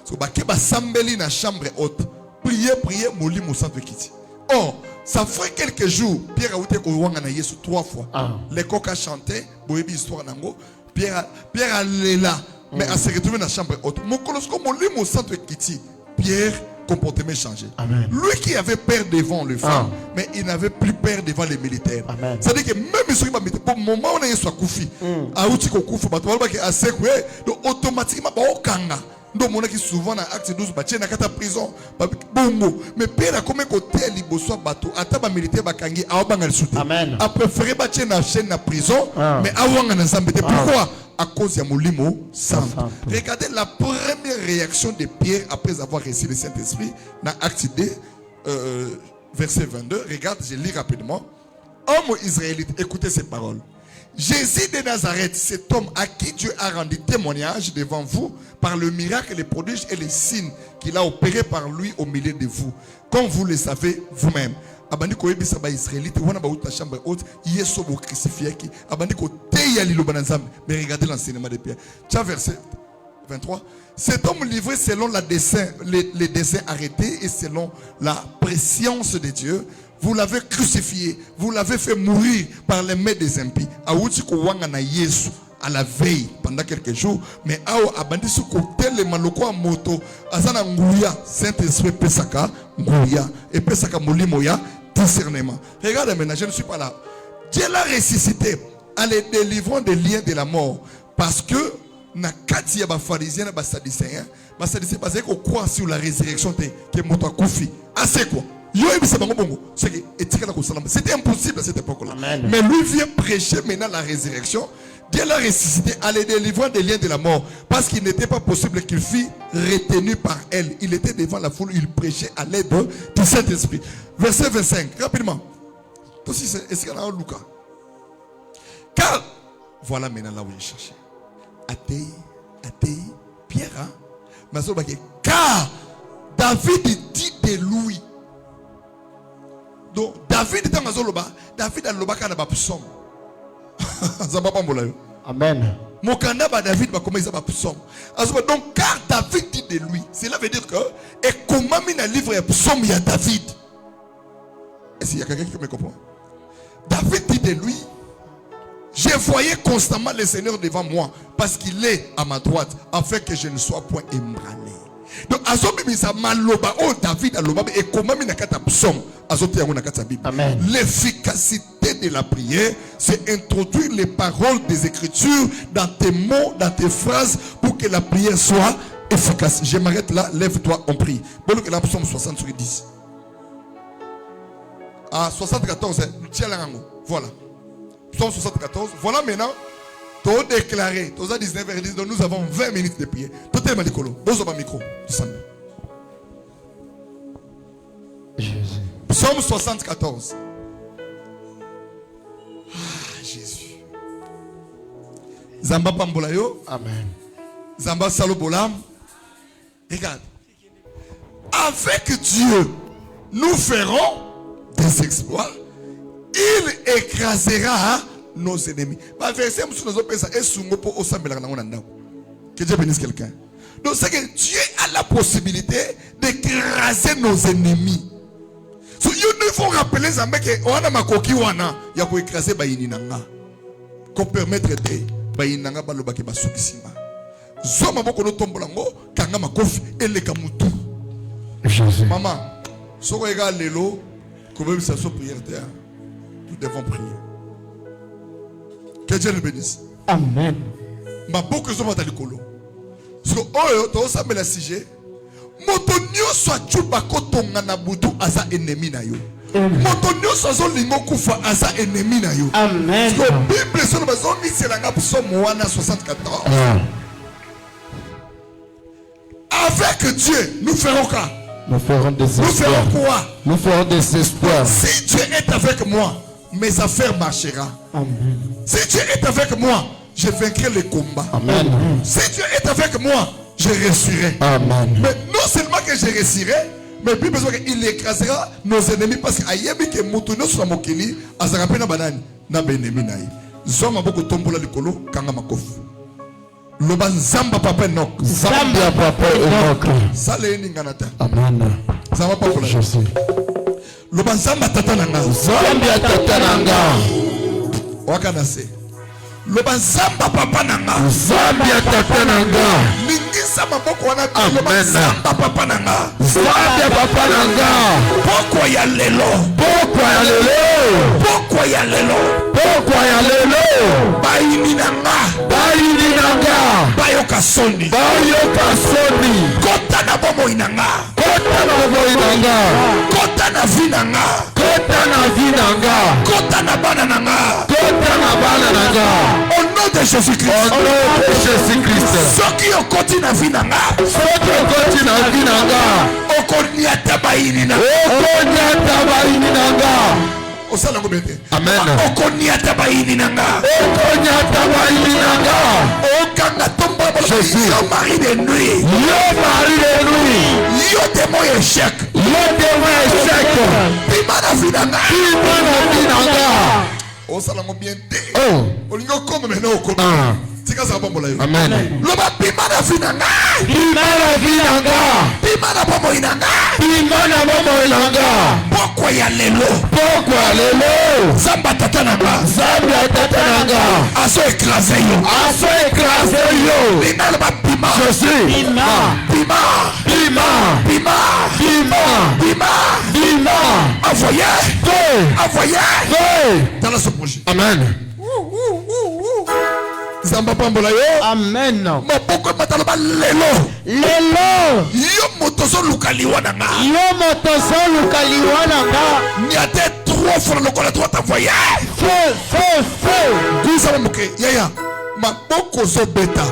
So ba ke ba sambeli na chambre haute. Priez, moli mo santo kiti. Oh, ça fait quelques jours, Pierre a outé ko wanga na Yesu 3 fois. Les coqs a chanté, boyebi histoire nango. Pierre est là, mais à se retrouver dans la chambre haute. Mon colosco, mon lit, mon centre kiti. Pierre, comportement changé. Amen. Lui qui avait peur devant les femmes, mais il n'avait plus peur devant les militaires. C'est-à-dire que même si pour le moment où on est soit koufi, à outi ko koufi, donc automatiquement, on kanga. Donc mon qui souvent dans acte 12 ba na kata prison bongo mais père a comme côté liboso bateau ataba militaire bakangi a bangal soute a préféré ba na chaîne na prison mais awanga na zambete pourquoi à cause ya molimo saint. Regardez la première réaction de Pierre après avoir reçu le Saint-Esprit dans acte 2 verset 22. Regarde, je lis rapidement. Homme israélite, écoutez ces paroles. Jésus de Nazareth, cet homme à qui Dieu a rendu témoignage devant vous par le miracle, les prodiges et les signes qu'il a opérés par lui au milieu de vous, comme vous le savez vous-même. Abandi ko yebisa ba israélite wana ba uta chambre haute yeso bo crucifié ki abandi ko teya liloba na nzambe. Mais regardez l'enseignement de Pierre. Tiens verset 23. Cet homme livré selon les desseins arrêtés et selon la préscience de Dieu, vous l'avez crucifié, vous l'avez fait mourir par les mains des impies. Aouti ko wanga na Yesu à la veille pendant quelques jours, mais ao abandi su ko tele maloko moto azana nguya Saint-Esprit pesaka nguya et pesaka molimo ya discernement. Regarde maintenant, je ne suis pas là. Dieu l'a ressuscité en les délivrant des liens de la mort parce que na kati ya ba pharisiens ba sadducéens parce qu'on croit sur la résurrection que moto akufi. Assez quoi? C'était impossible à cette époque-là. Mais lui vient prêcher maintenant la résurrection. Dieu l'a ressuscité à les délivrant des liens de la mort. Parce qu'il n'était pas possible qu'il fût retenu par elle. Il était devant la foule, il prêchait à l'aide du Saint-Esprit. Verset 25, rapidement. Est-ce qu'il y a un Lucas? Car, voilà maintenant là où il cherchait. Athée, Pierre, car David dit de lui. Donc David est en David a loba kana ba psaume. Amen. Mokanda ba David ba comment ils ba psaume. Donc car David dit de lui, cela veut dire que et comment mina livre psaume il y a David. Est-ce qu'il y a quelqu'un qui me comprend? David dit de lui, je voyais constamment le Seigneur devant moi parce qu'il est à ma droite afin que je ne sois point ébranlé. Donc, azobimisa maloba o David aloba et comment minakata psaume azote yango nakata Bible. Amen. L'efficacité de la prière, c'est introduire les paroles des Écritures dans tes mots, dans tes phrases, pour que la prière soit efficace. Je m'arrête là, lève-toi, on prie. Bon, que la psaume 60 sur 10. À 74, tiens la rango. Voilà. Psaume 74. Voilà maintenant. Tout déclaré. Tout ça 19h10. Donc nous avons 20 minutes de prière. Tout est mal écolo. Bozo ba micro. Jésus. Psaume 74. Ah, Jésus. Zamba Pambolayo. Amen. Zamba Salobolam. Regarde. Avec Dieu, nous ferons des exploits. Il écrasera nos ennemis. Que Dieu bénisse quelqu'un. Donc c'est que Dieu a la possibilité d'écraser nos ennemis. So, il faut rappeler ça, que on a ma coquille wana, il y a pour écraser bayininanga, qu'on permettre de bayinanga balobaki basukisima. Zoma boko no tombolango, kanga makofi ele kamutu. Jésus. Maman, si on regarde l'élo, comme même ça soit prière terre, nous devons prier. Que Dieu le bénisse. Amen. Ma beaucoup sont dans le colo. Parce que oh, tu as me la sujet. Motonio soit chubako tonga na butu asa ennemi na yo. Motonio soit zo lingo kufa asa ennemi na yo. Amen. Parce que Bible sur le bazon ni c'est la ngap somme 174. Avec Dieu, nous ferons quoi? Nous ferons des Nous espoirs. ferons quoi? Nous ferons des espoirs. Si Dieu est avec moi, mes affaires marcheront. Amen. Si Dieu est avec moi, je vaincrai les combats. Amen. Si Dieu est avec moi, je réussirai. Amen. Mais non seulement que je réussirai, mais plus besoin qu'il écrasera nos ennemis parce que ayebi que mutuno sur mokili azarape na banani na benemi na ye. Zoma boko tombola likolo kanga makofu. Loba nzamba papa nok. Zambia papa Enoch. Sale ni nganata. Amen. Zamba papa. Jésus. Loba nzamba tata nanga. Zambia tata nanga. Wakana se. Loba nzamba papa nanga. Zambia tata nanga. Ningisa maboko wana. Amen. Loba nzamba papa nanga. Zambia papa nanga. Poko ya lelo. Poko ya lelo. Poko ya lelo. Poko ya lelo. Bayini nanga. Bayini nanga. Bayoka soni. Bayoka soni. Kota na bomo inanga. Kota na bomo inanga. Kota na vinanga. Kota na vinanga. Kota na bana nanga. Kota na bana nanga. Au nom de Jésus-Christ. Au nom de Jésus-Christ. Soki okoti na vinanga. Soki okoti na vinanga. Okoniata bayini nanga. Okoniata bayini nanga. Osalango bete. Amen. Okoniata bayini nanga. Okoniata bayini nanga. Okanga tomba Jésus. Yo mari de nuit. Yo mari de nuit. Yo démon échec. Yo démon échec. Bimana vinanga. Bimana vinanga. Osalango bien te. Oh. Olingo comme maintenant okoma. Ah. Tika za bombola yo. Amen. Loba bimana vinanga. Bimana vinanga. Bimana bomo inanga. Bimana bomo inanga. Poko ya lelo. Poko ya lelo. Zamba tata nanga. Zambia tata nanga. Aso écrasé yo. Aso écrasé yo. Bima loba bima. Jésus. Bima. Bima. Bima. Bima. Bima. Bima. Bima. Envoyé. Envoyé. Dans ce projet. Amen. Zamba pambola yo. Amen. Maboko mataloba lelo. Lelo. Yo motoso lukaliwa nanga. Yo motoso lukaliwa nanga. Ni ate 3 fois lokola 3 t'envoyer. Feu. Kusa moke. Yaya. Maboko zo beta.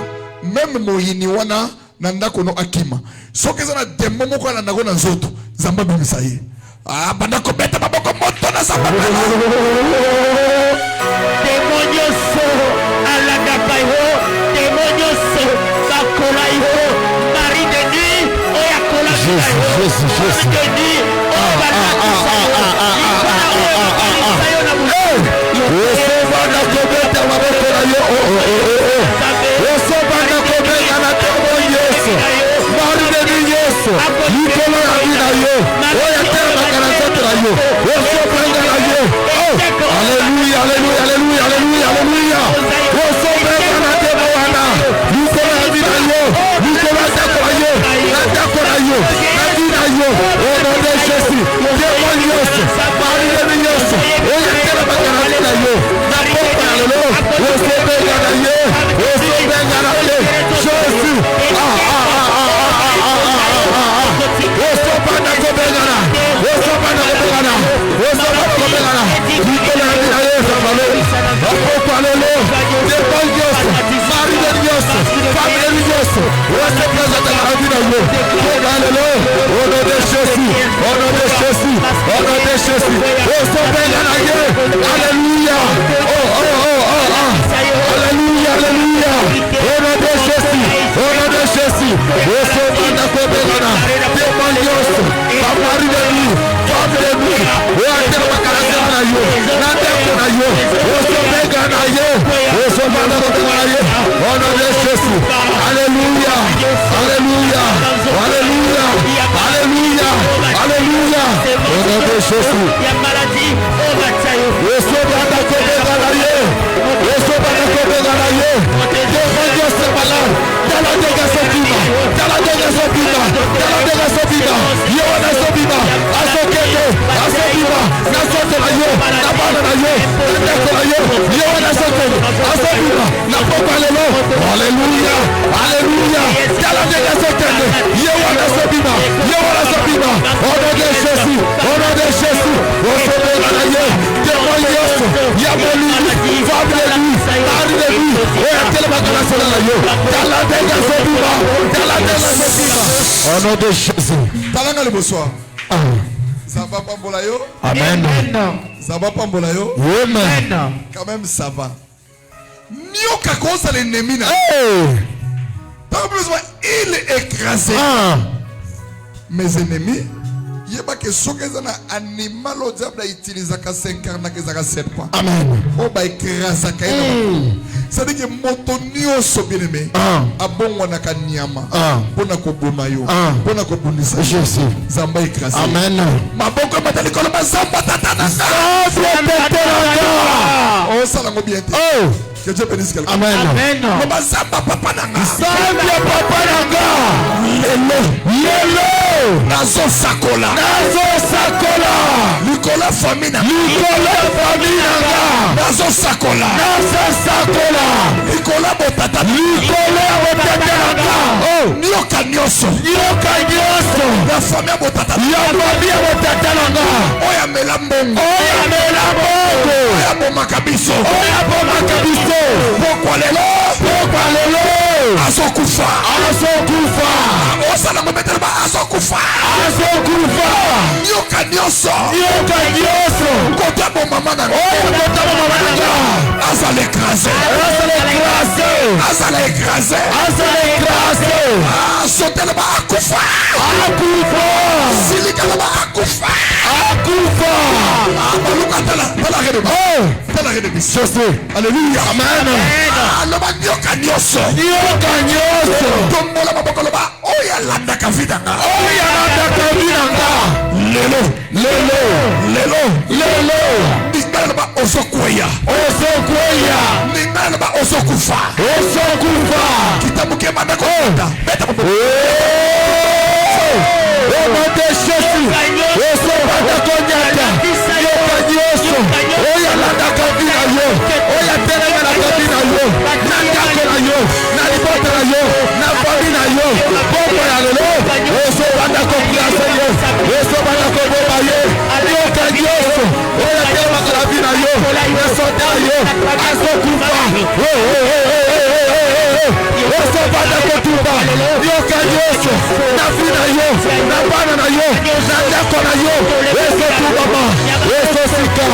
Même moyini wana nanda kono akima. Soki zana demo moko ala nako na nzoto. Zamba bimisa ye. Ah banda ko beta maboko moto na zamba. Demonioso alagapayo, demonioso bakolayo, mari de nuit, oya kola Jésus. de nuit, Alléluia. Jésus, au nom de Jésus, au nom de Jésus. Oh, alléluia. Alléluia, alléluia. Au nom de Jésus, au nom de Jésus. Oh, Sovana Kobegana, témoignos, Pamari de lui, femme de lui. Oh, Adel Makarasana yo, Nadekona yo, oh, Sovegana yo, oh, Sovana Kobegana yo. Au nom de Jésus, alléluia, alléluia, alléluia, alléluia, alléluia. Au nom de Jésus. Oh, Sovana Kobegana yo, oh, Sovana Kobegana yo. Témoignos ce malade, dans la dégation viva, dans la dégation viva, dans la dégation viva. Yo, on a ce viva, à ce kendo, à ce viva, na sote na yo, na bana na yo, na deko na yo. Yo, on a ce kendo, à ce viva, na popa lelo. Alléluia, alléluia. Dans la dégation kendo, yo, on a ce viva, yo, on a ce viva. Au nom de Jésus, au nom de Jésus, au sauver la yo. Témoignos, Yamoli, femme de lui, mari de lui. Au nom de Jésus. Talanga le bonsoir. Ça va pas mbolayo? Amen. Ça va pas mbolayo? Amen. Quand même ça va. Nioka kosa l'ennemi na. Il est écrasé. Mes ennemis. Yeba que sokezana animal au diable utilise ka 5 ans na kezaka 7 points. Amen. O ba écrasa ka ça dit que motonio so bien aimé abongo na kanyama pona ko bomayo pona ko bundisa Jésus zamba écrasé. Amen. Maboko matali ko ba zamba tatana. Oh ça la bien. Que Dieu bénisse quelqu'un. Amen. Amen. Zamba papa nanga. Zamba papa nanga. Yelo. Nazo sakola. Nicolas famille nanga. Nazo sakola. Nicolas botata. Nanga. Oh. Nioka nyoso. La famille botata. Nanga. Oya melambongo. Oya bomakabiso. Pourquoi lelo? Azokufa. Osala ngomete ba azokufa. Nyoka nyoso. Kota bo mama nanga. Azale écrasé. Sotele ba akufa. Silika ba akufa. Alléluia. Amen. Loba nyoka nyoso. Tombola maboko loba. Oya landa kavidanga. Lelo. Ningala loba osokuya. Ningala loba osokufa. Kitabu kema ndako. Beta ko. Au nom de Jésus. Osopata konyata. Yoka nyoso. Oya landa kavina yo. Oya terega la kavina yo. Nandako na yo. Nalipota na yo. Nafami na yo. Bobo ya lelo. Osopata kokulasa yo. Osopata koboba yo. Yoka nyoso. Oya terega la kavina yo. Nesota yo. Asokufa. Osopata kotuba. Yoka nyoso. Nafina yo. Nabana na yo. Nandako na yo. Esotuba ma. Esosika.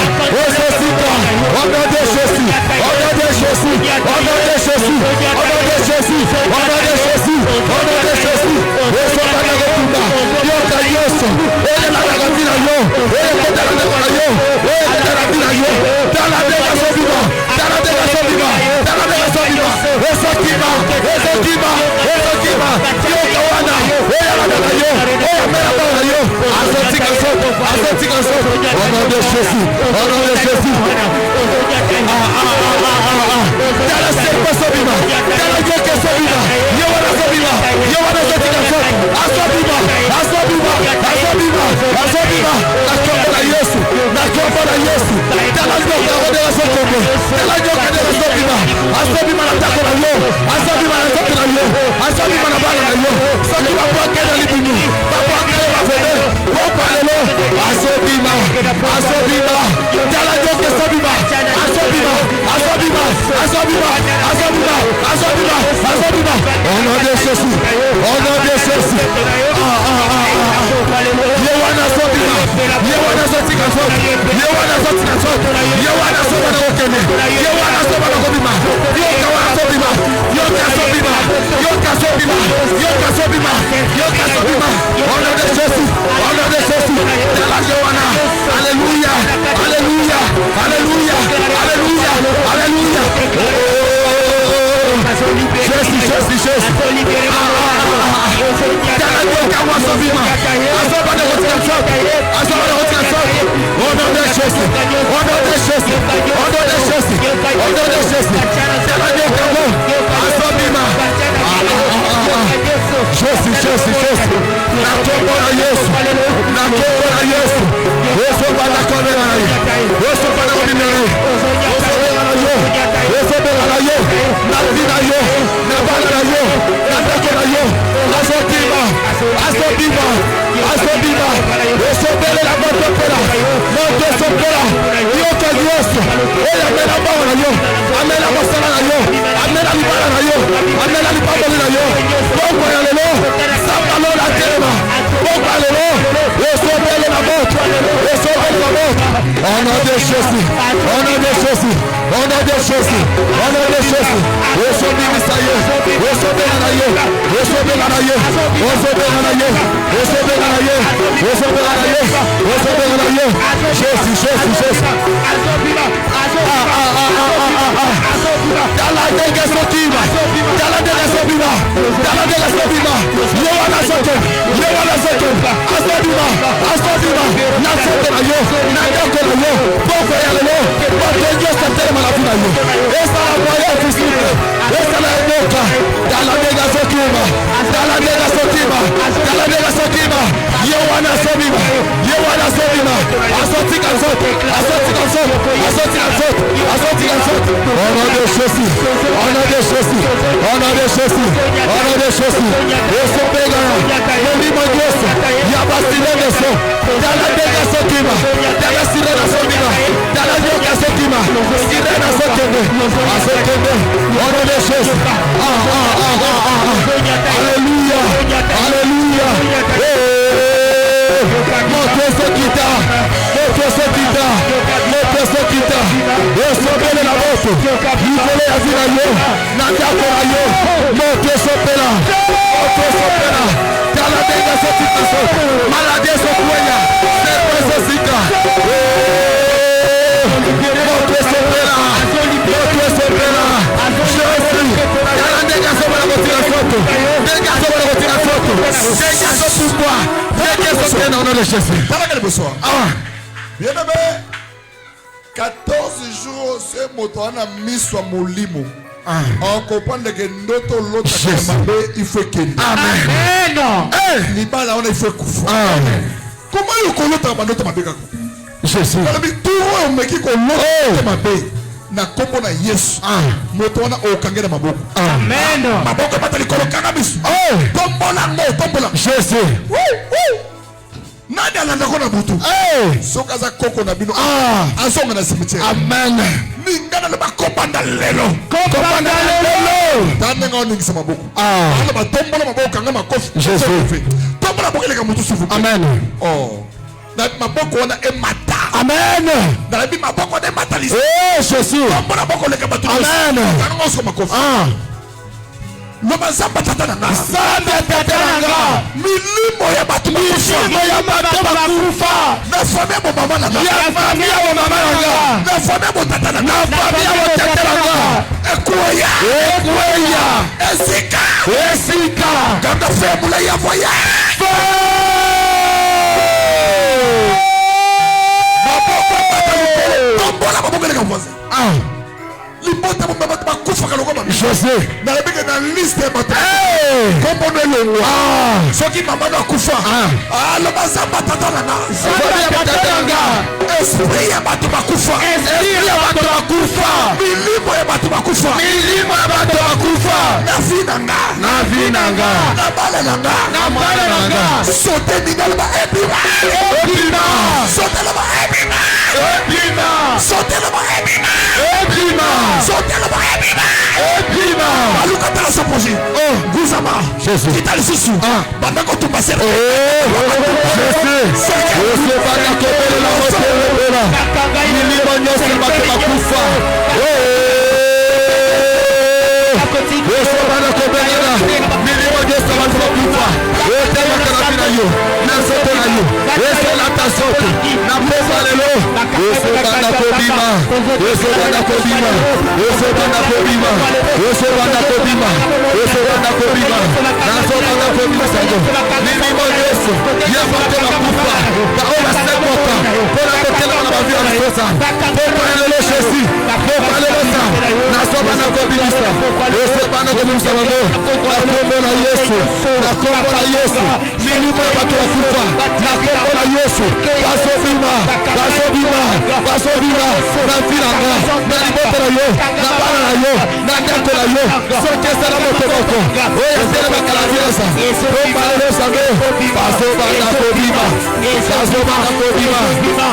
Au nom de Jésus. Au nom de Jésus. Au nom de Jésus. Au nom de Jésus. Au nom de Jésus. Au nom de Jésus. Osopata kotuba. Yoka nyoso. Oya la kavina yo. Oya kotala na yo. Oya kotala na yo. Dala dega sobiba. Dala dega sobiba. Dala dega sobiba. Esokima. Yoka wana. Oya la dega yo. Oya mera bana yo. Asotika so. Au nom de Jésus. Au nom de Jésus. Dala serpa sobiba. Dala yoke sobiba. Yowana sobiba. Yowana sotika so. Asobiba. Nakomba na Yesu. Dala nyoka rodela sokombe. Dala nyoka dela sobiba. Asobiba na tako na yo. Asobiba na tako na yo. Asobiba na bana na yo. Sobiba kwa kena libinu. Papa kena wafede. Wopa lelo. Asobiba. Dala nyoka sobiba. Asobiba. Au nom de Jésus. sote. Ye wana sote na sote. Ye wana sote na okene. Ye wana sote na kobima. Yo ka wana sote bima. Yo ka sote bima. Yo ka sote bima. Yo ka sote bima. Yo ka sote bima. Au nom de Jésus. Au nom de Jésus. Tela ye wana. Alléluia. Alléluia. Alléluia. Alléluia. Alléluia. Jésus, Jésus, Jésus. Tela ye kawa sote bima. Asoba de retirance. Asoba de retirance. Au nom de Jésus. Au nom de Jésus. Au nom de Jésus. Au nom de Jésus. Tela ye kawa. Asoba bima. Jésus, Jésus, Jésus. Na kombo na Yesu. Na kombo na Yesu. Yesu bana kombo na Yesu. Yesu bana kombo na Yesu. Yesu bana yo. Yesu bana yo. Na vida yo. Na bana na yo. Na teko na yo. Asotiba. Asotiba. Asotiba. Yesu bele la moto pela. Moto sopela. Yo ka Yesu. Oya mela bawa na yo. Amela masala na yo. Amela libala na yo. Amela libaba na yo. Bongo ya lelo. Sapalo la tema. Bongo ya lelo. Yesu bele la moto. Yesu bele la moto. Au nom de Jésus. Au nom de Jésus. Au nom de Jésus. Au nom de Jésus. Yesu bimisa yo. Yesu bele na yo. Yesu bele na yo. Yesu bele na yo. Yesu bele na yo. Yesu bele na yo. Yesu bele na yo. Jésus, Jésus, Jésus. Dala dega sotima. Dala dega sotima. Dala dega sotima. Yo wana soto. Yo wana soto. Asodima. Asodima. Na soto na yo. Na yoko na yo. Boko ya lelo. Boko yo satele malafina yo. Esa la moya fisite. Esa la yoka. Dala dega sotima. Dala dega sotima. Dala dega sotima. Yo wana sotima. Yo wana sotima. Asoti kansoto. Asoti kansoto. Asoti kansoto. Asoti kansoto. Au nom de Jésus. Au nom de Jésus. Au nom de Jésus. Au nom de Jésus. Yesu pegana. Molimo Yesu. Yabasile neso. Dala dega sotima. Dala sirena sotima. Dala dega sotima. Sirena sotende. Asotende. Au nom de Jésus. Alléluia. Alléluia. Montre ce kita. Montre ce kita. Montre ce kita. Yesu bele la moto. Yikole ya zina yo. Nandako na yo. Montre ce pela. Montre ce pela. Dala dega sotima so. Malade so kuenya. Serpe so sika. Montre ce pela. Montre ce pela. Jésus. Dala dega so bala kotira soto. Dega so bala kotira soto. Dega so pourquoi. Dega so pela au nom de Jésus. Bien-aimé, 14 jours, c'est motoana miswa molimo. On comprend que notre l'autre il faut qu'il. Amen. Libala on il faut koufa. Comment il connaît ta bande mabeka? Jésus. Parce que tout le monde qui connaît mabé na kombo na Yesu. Motoana okangela maboko. Amen. Maboko batali kolokanga biso. Tombola mo, tombola. Jésus. Nani anataka na butu? Soka za koko na bino. Azonga na cimetière. Amen. Ningana le bakopanda lelo. Kopanda lelo. Tande ngoni ngisa maboko. Ana ba tombola maboko kanga makofi. Jésus. Tombola boko leka mutu sufu. Amen. Na maboko wana emata. Amen. Na bi maboko de matalisi. Jésus. Tombola boko leka batu. Amen. Kanga ngoso makofi. Loba zamba tatana na. Zamba tatana. Milimo ya batu makufa. Milimo ya batu makufa. Na famille mo mama na. Ya famille mo mama na. Na famille mo tatana. Na famille mo tatana. Ekoya. Ekoya. Esika. Esika. Kanda febula ya voya. Maboko batali. Tombola maboko leka voisin. Libota mababa bakufa kaloko mama. Jésus. Na lebeke na liste ya bato. Kombo nelongo. Soki mama na kufa. Lo bazamba tatana na. Zamba ya tatanga. Esprit ya bato bakufa. Esprit ya bato bakufa. Milimo ya bato bakufa. Milimo ya bato bakufa. Na vinanga. Na vinanga. Na bala nanga. Na bala nanga. Sote minal ba ebima. Ebima. Sote la ba ebima. Ebima. Sote la ba ebima. Ebima. Sote la ba ebima. Ebima. Aluka tala so projet. Guzama. Jésus. Kitali susu. Banda ko tumba serre. Jésus. Jésus bana ko la moto. bana soto na yo. Yesu lata soto. Na posa lelo. Yesu bana kobima. Yesu bana kobima. Yesu bana kobima. Yesu bana kobima. Yesu bana kobima. Na soto na kobima sango. Milimo Yesu. Yabate na kufa. Baola sekoka. Pona kotela na bavia na sosa. Pona lelo Jésus. Pona lelo sa. Na soto bana kobima sa. Yesu bana kobima sa bango. Na kombo na Yesu. Na kombo na Yesu. Milimo bato na kufa. Na kombo na Yesu. Baso bima. Baso bima. Baso bima. Na filanga. Na libote na yo. Na bana na yo. Na ndeko na yo. Soke sa na moto boko. Oya sele bakala viasa. Komba lelo sango. Baso bana kobima. Baso bana kobima.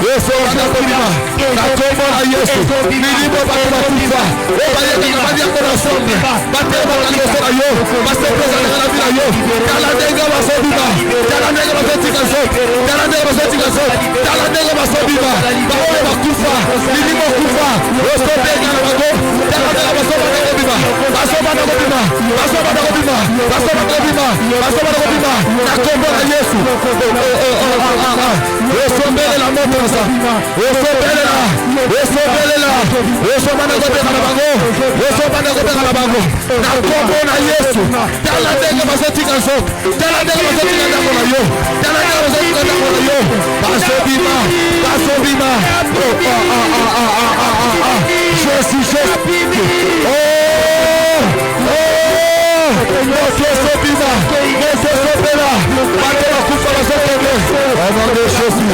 Yesu bana kobima. Na kombo na Yesu. Milimo bato na kufa. Oba yeke na badi yako na sombre. Bate bakala yoso na yo. Base presa na vida yo. Kala denga baso bima. Kala denga baso tika zot. Kala denga baso tika zot. Kala denga baso bima. Baoye bakufa. Milimo kufa. Yesu denga na bago. Kala denga baso bana kobima. Baso bana kobima. Baso bana kobima. Baso bana kobima. Baso bana kobima. Na kombo na Yesu. Yesu mbele la moto na sa. Yesu mbele la. Yesu mbele la. Yesu bana kobima na bago. Yesu bana kobima na bago. Na kombo na Yesu. Kala denga baso tika zot. Kala denga baso tika ndako na yo. Kala denga baso tika ndako na yo. Baso bima. Baso bima. Jésus, Jésus. Yesu bima. Yesu bima. Bato kufa baso tombe. Au nom de Jésus.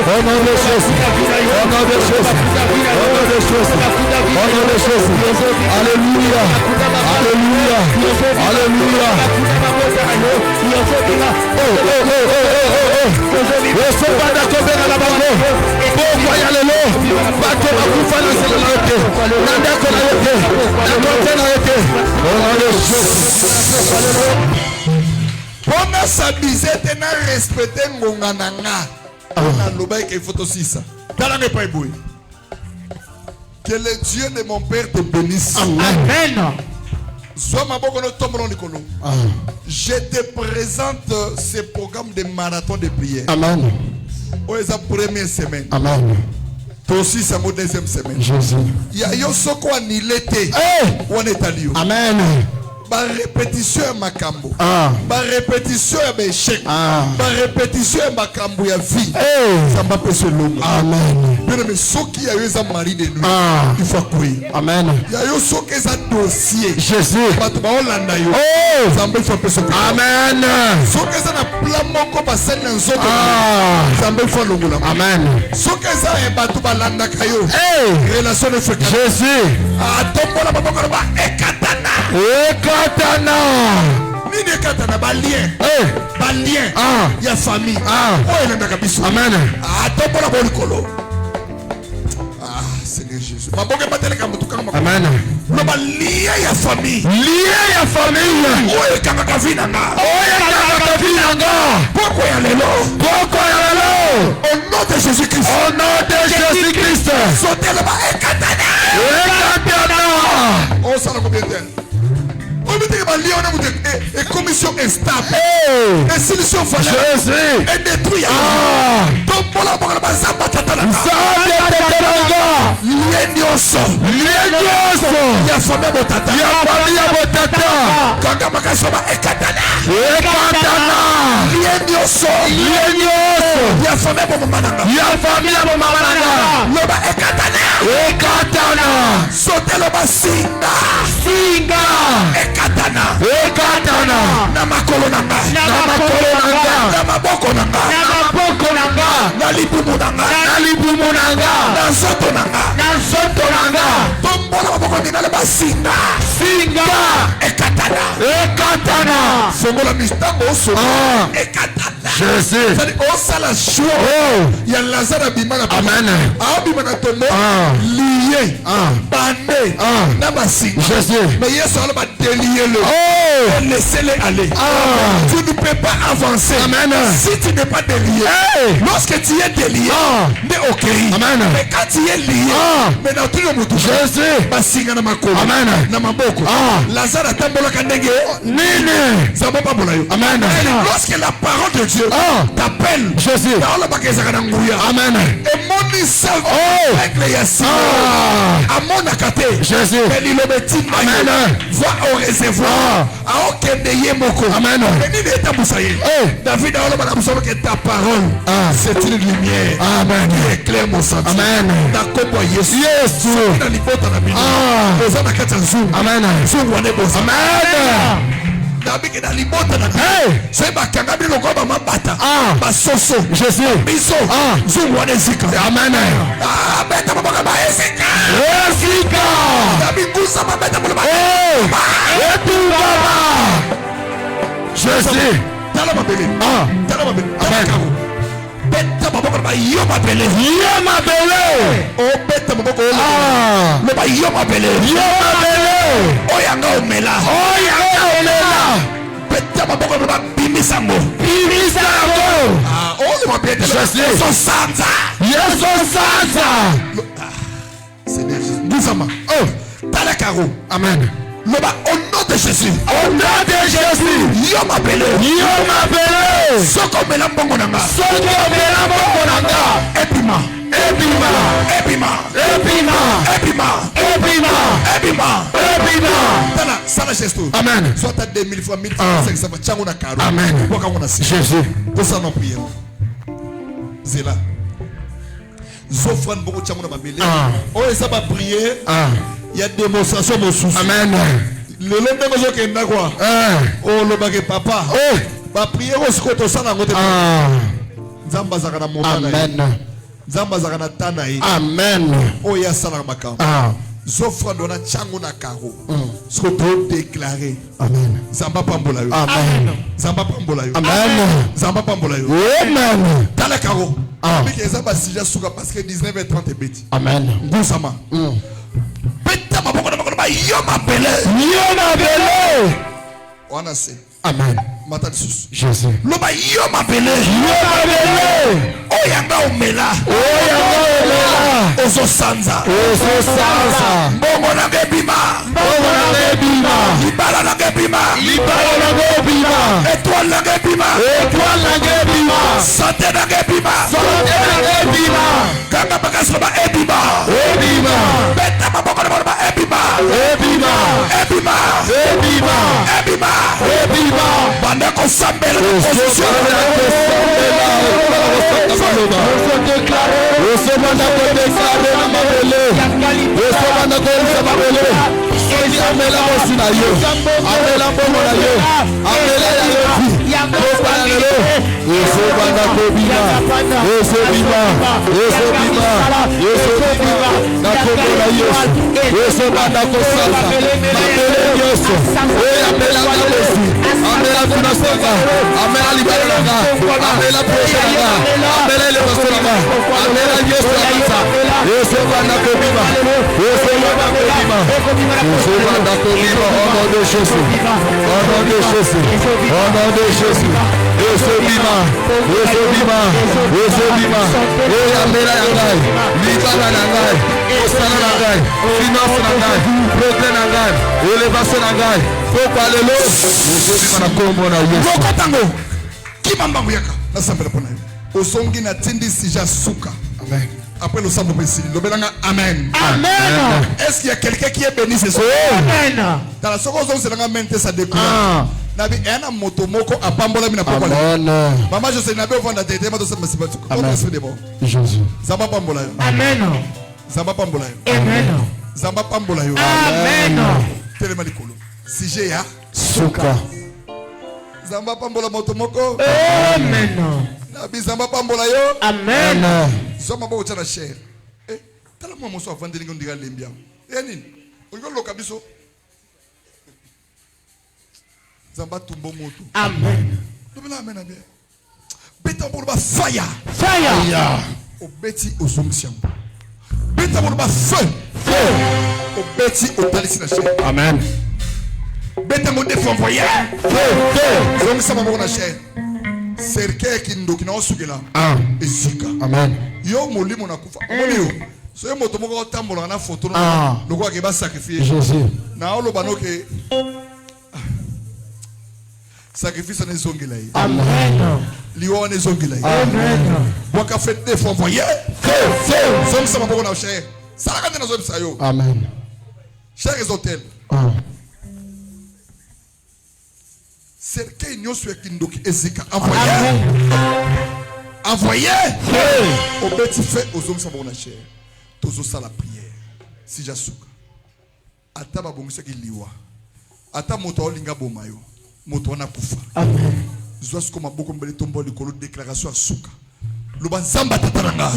Au nom de Jésus. Au nom de Jésus. Au nom de Jésus. Au nom de Jésus. Alléluia. Alléluia. Alléluia. Yesu bana kobena na bango. Boko ya lelo. Bato bakufa na sele na yote. Na ndako na yote. Na kote na yote. Au nom de Jésus. Pona sabizete na respecter ngonga na nga. Pona loba ke photo sisa. Tala ne pas eboui. Que le Dieu de mon père te bénisse. Amen. Je te présente ce programme de marathon de prière. Amen. C'est la première semaine. Amen. Toi aussi, c'est la deuxième semaine. Jésus. Il y a un soko ni l'été. On est allé. Amen. Ba répétition ya makambo. Ba répétition ya échec. Ba répétition ya makambo ya vie. Ça m'a fait longo. Amen. Bien mais soki ya yeza mari de nuit. Il faut courir. Amen. Ya yo soki za dossier. Jésus. Bato ba olanda yo. Ça m'a fait peso. Amen. Soki za na plan moko ba sel na nzoto. Ça m'a fait longo la. Amen. Soki za e bato ba landa kayo. Relation de fréquence. Jésus. Tombola ba boko ba ekatana. Ekatana. Nini ekatana ba lien. Ba lien. Ya famille. Oh elanda kabiso. Amen. Tombola ba likolo. Seigneur Jésus. Amen. No ba lien ya famille. Lien ya famille. Oh ekanga vina nga. Oh ekanga vina nga. Pourquoi ya lelo? Pourquoi ya lelo? Au nom de Jésus-Christ. Au nom de Jésus-Christ. Sautez ba ekatana. Ekatana. Oh ça la combien d'elle? Et commission instable. Institution fallait. Jésus. Et détruit. Donc pour la bonne base, ça va t'attendre. Lienioso. Lienioso. Ya famille botata. Ya famille botata. Kanga makasoma ekatana. Ekatana. Lienioso. Lienioso. Ya famille bomananga. Ya famille bomananga. Loba ekatana. Ekatana. Sote loba singa. Singa. Ekatana. Ekatana. Na makolo nanga. Na makolo nanga. Na maboko nanga. Na maboko nanga. Na libumu nanga. Na libumu nanga. Na nzoto nanga. Na nzoto nanga. Tombola maboko nanga le basinga. Singa. Ekatana. Ekatana. Fongola mistango oso. Ekatana. Jésus. C'est osala choix. Ya Lazare bimana. Amen. Bimana tombe. Lié. Bandé. Na basinga. Jésus. Mais Yesu ala ba délier le. Laissez-les aller. Tu ne peux pas avancer. Amen. Si tu n'es pas délié. Lorsque tu es délié. Mais ok. Amen. Mais quand tu es lié. Maintenant tout le monde. Jésus. singa na makolo. Amen. Na maboko. Lazare atambola kandenge. Nini. Zamba pa bola yo. Amen. Lorsque la parole de Dieu t'appelle. Jésus. Parole bakeza kana nguya. Amen. Et mon salve avec les yassines. Amon akate. Jésus. Belilobeti. Amen. Va au réservoir. A okende yemoko. Amen. Nini eta musaye. David a oloba na que ta parole. C'est une lumière. Amen. Qui éclaire mon sentier. Amen. Nakobo Yesu. Yesu. Na libota na bino. Ozana kata nzungu. Amen. Nzungu wane boza. Amen. Dabiki na libota na bino. C'est bakanga bino ko ba mabata. Basoso. Jésus. Biso. Nzungu wane zika. Amen. Beta mabaka ba esika. Esika. Dabikusa mabeta mabaka. Etu baba. Jésus. Tala mabele. Tala mabele. Amen. Beta maboko ba yo mabele. Yo mabele. O beta maboko lo. Le ba yo mabele. Yo mabele. Oyanga omela. Oyanga omela. Beta maboko ba bimisango. Bimisango. O le mabele. Jésus. Son sanza. Yeso sanza. Seigneur Jésus. Bousama. Tala karo. Amen. Loba au nom de Jésus. Au nom de Jésus. Yo m'appelle. Yo m'appelle. Soko mela mbongo nanga. Soko mela mbongo nanga. Epima. Epima. Epima. Epima. Epima. Epima. Epima. Epima. Tala, sana gesto. Amen. Soit à 2000 fois 1500 fois tchango na karo. Amen. Waka wana si. Jésus. Pour ça non prière. Zela. Zofran beaucoup tchango na babele. Oh et ça va prier. Il y a démonstration mon souci. Amen. Le lendemain je que na quoi. Oh le bagé papa. Ba prier au skoto sana ngote. Nzamba zakana montagne. Amen. Nzamba zakana tanaï. Amen. Oh ya sana makam. Zofran dona tchango na karo. Skoto déclarer. Amen. Zamba pambola yo. Amen. Zamba pambola yo. Amen. Zamba pambola yo. Amen. Tala karo. Mais que ça va sija suka parce que 19h30 est bête. Amen. Ngusama. Beta maboko na maboko ba yo mabele. Yo mabele. On a c'est. Amen. Mata sus. Jésus. Loba yo mabele. Yo mabele. Oyanga omela. Oyanga omela. Ozo sanza. Ozo sanza. Mbongo na gebima. Mbongo na gebima. Libala na gebima. Libala na gebima. Étoile na gebima. Étoile na gebima. Santé na gebima. Santé na gebima. Kanga bakaso ba ebima. Ebima. Beta maboko na maboko ba ebima. Ebima. Ebima. Ebima. Ebima. Ebima. Banda ko sambela position. Osongi na tindi sija suka. Amen. Après le sang possible. Le belanga amen. Amen. Est-ce qu'il y a quelqu'un qui est béni ce soir? Amen. Dans la seconde zone c'est la mente ça découvre. Nabi ena motomoko apambola mina papa. Amen. Maman je sais nabi vendre tete mato sama siba. Comment est-ce que c'est bon? Jésus. Zamba pambola. Amen. Zamba pambola. Amen. Zamba pambola. Amen. Telema likolo. Si j'ai ya suka. Zamba pambola motomoko. Amen. Nabi zamba pambola yo. Amen. Zoma bo chana cher. Tala mo so afande lingo ndiga lembia. Nini? Uliko lokabiso. Zamba tumbo moto. Amen. Dobela amen amen. Beta bo ba fire. Fire. O beti o zonction. Beta bo ba feu. Feu. O beti o talisi na cher. Amen. Beta mo defo envoyer. Feu. Zonction mo na cher. Serke ki ndoki na osukela. Ezika. Amen. Yo molimo na kufa. Molio. soki moto moko otambola na photo lokola ke basacrifie Jésus. na oloba no ke sacrifice na ezongela ye. Amen. Liwa na ezongela ye. Amen. Boka fait des fois voyez. Feu. Zom sama boko na cher. Sala kante na zom sayo. Amen. Cher les hôtels. Cercueil nyoso ekindoki ezika envoyé. Envoyé. Au petit fait aux hommes sama boko na cher. Tozo sala prière. Si jasuka. Ata ba bongisa ki liwa. Ata moto olinga bomayo. Moto na kufa. Amen. Zoas comme beaucoup de tombeaux de colo déclaration à souka. Luba Zamba Tataranga.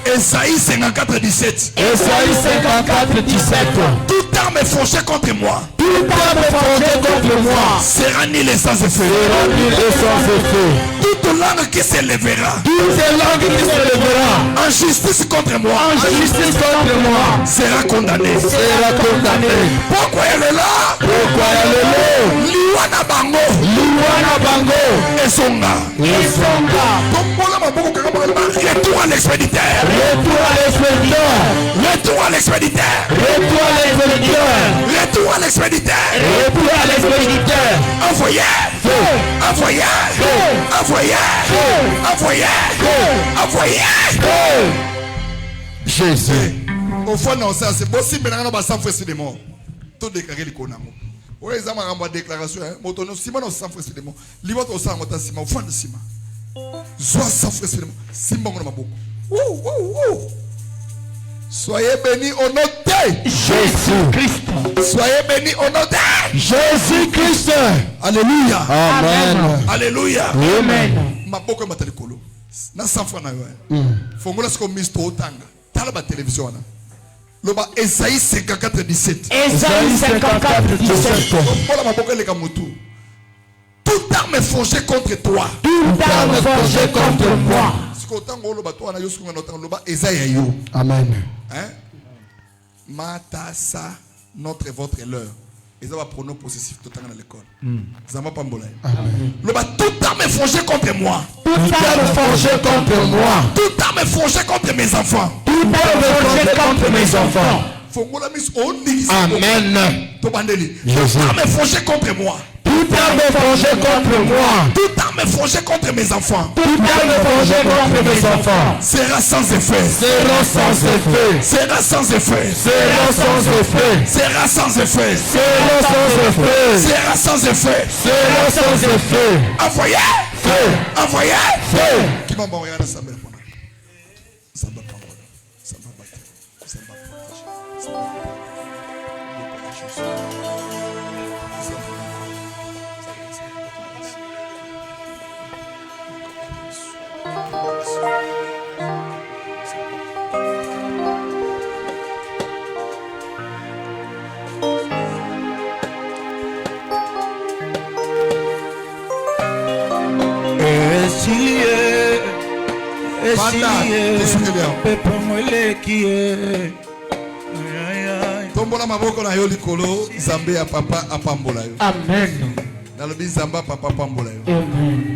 Esaïe 54:17. Esaïe 54:17. Toute arme forgée contre moi. Toute arme forgée contre moi sera nul et sans effet. sera nul et sans effet. Toute langue qui s'élèvera. Toute langue qui s'élèvera En justice contre moi. en justice contre moi Sera condamnée. sera condamnée. Pourquoi elle est là? Pourquoi elle est là? Liwana Bango. Louana Bango Esonga. Esonga. Retour à l'expéditeur. Retour à l'expéditeur. Retour à l'expéditeur. Retour à l'expéditeur. Retour à l'expéditeur. Retour à l'expéditeur. Envoyé. Feu. Envoyé. Feu. Envoyé. Feu. Envoyé. Feu. Envoyé. Feu. Jésus. Au fond, non, ça c'est possible. Maintenant, on va s'en faire des morts. Tout déclarer les conamons. Oui, ils ont une déclaration. Motono, Simon, on s'en fait des morts. L'ivre, on s'en fait des morts. Au fond de Simon. Sois sans frère, Simon, on a beaucoup. Soyez bénis au nom de Jésus-Christ. Soyez bénis au nom de Jésus-Christ. Alléluia. Amen. Alléluia. Amen. Ma boko matali kolo. Na sanfa na yo. Fongola sko misto otanga. Tala ba télévision na. Loba Esaïe 54:17. Esaïe 54:17. Voilà ma boko le kamutu. Toute arme forgée contre toi. Toute arme forgée contre moi. Ce qu'on t'a loba toi na yo ce qu'on entend loba Esaïe yo. Amen. Hein? Matasa notre et votre et leur. Ils ont un pronom possessif tout le temps à l'école. Ça va pas me voler. Toute arme est forgée contre moi. Toute arme forgée contre moi. Toute arme est forgée contre mes enfants. Toute arme forgée contre mes enfants. Amen. Toute arme est forgée contre moi. Toute arme forgée contre moi. Toute arme forgée contre mes enfants. Toute arme forgée contre mes enfants. Sera sans effet. Sera sans effet. Sera sans effet. Sera sans effet. Sera sans effet. Sera sans effet. Sera sans effet. Sera sans effet. Envoyez. Feu. Envoyez. Feu. Qui m'a envoyé à la Samba? Samba parole. Samba bâtir. Samba protéger. Samba tombola maboko na yo likolo Nzambe ya papa apambola yo. Amen. Nalobi Nzamba papa apambola yo. Amen.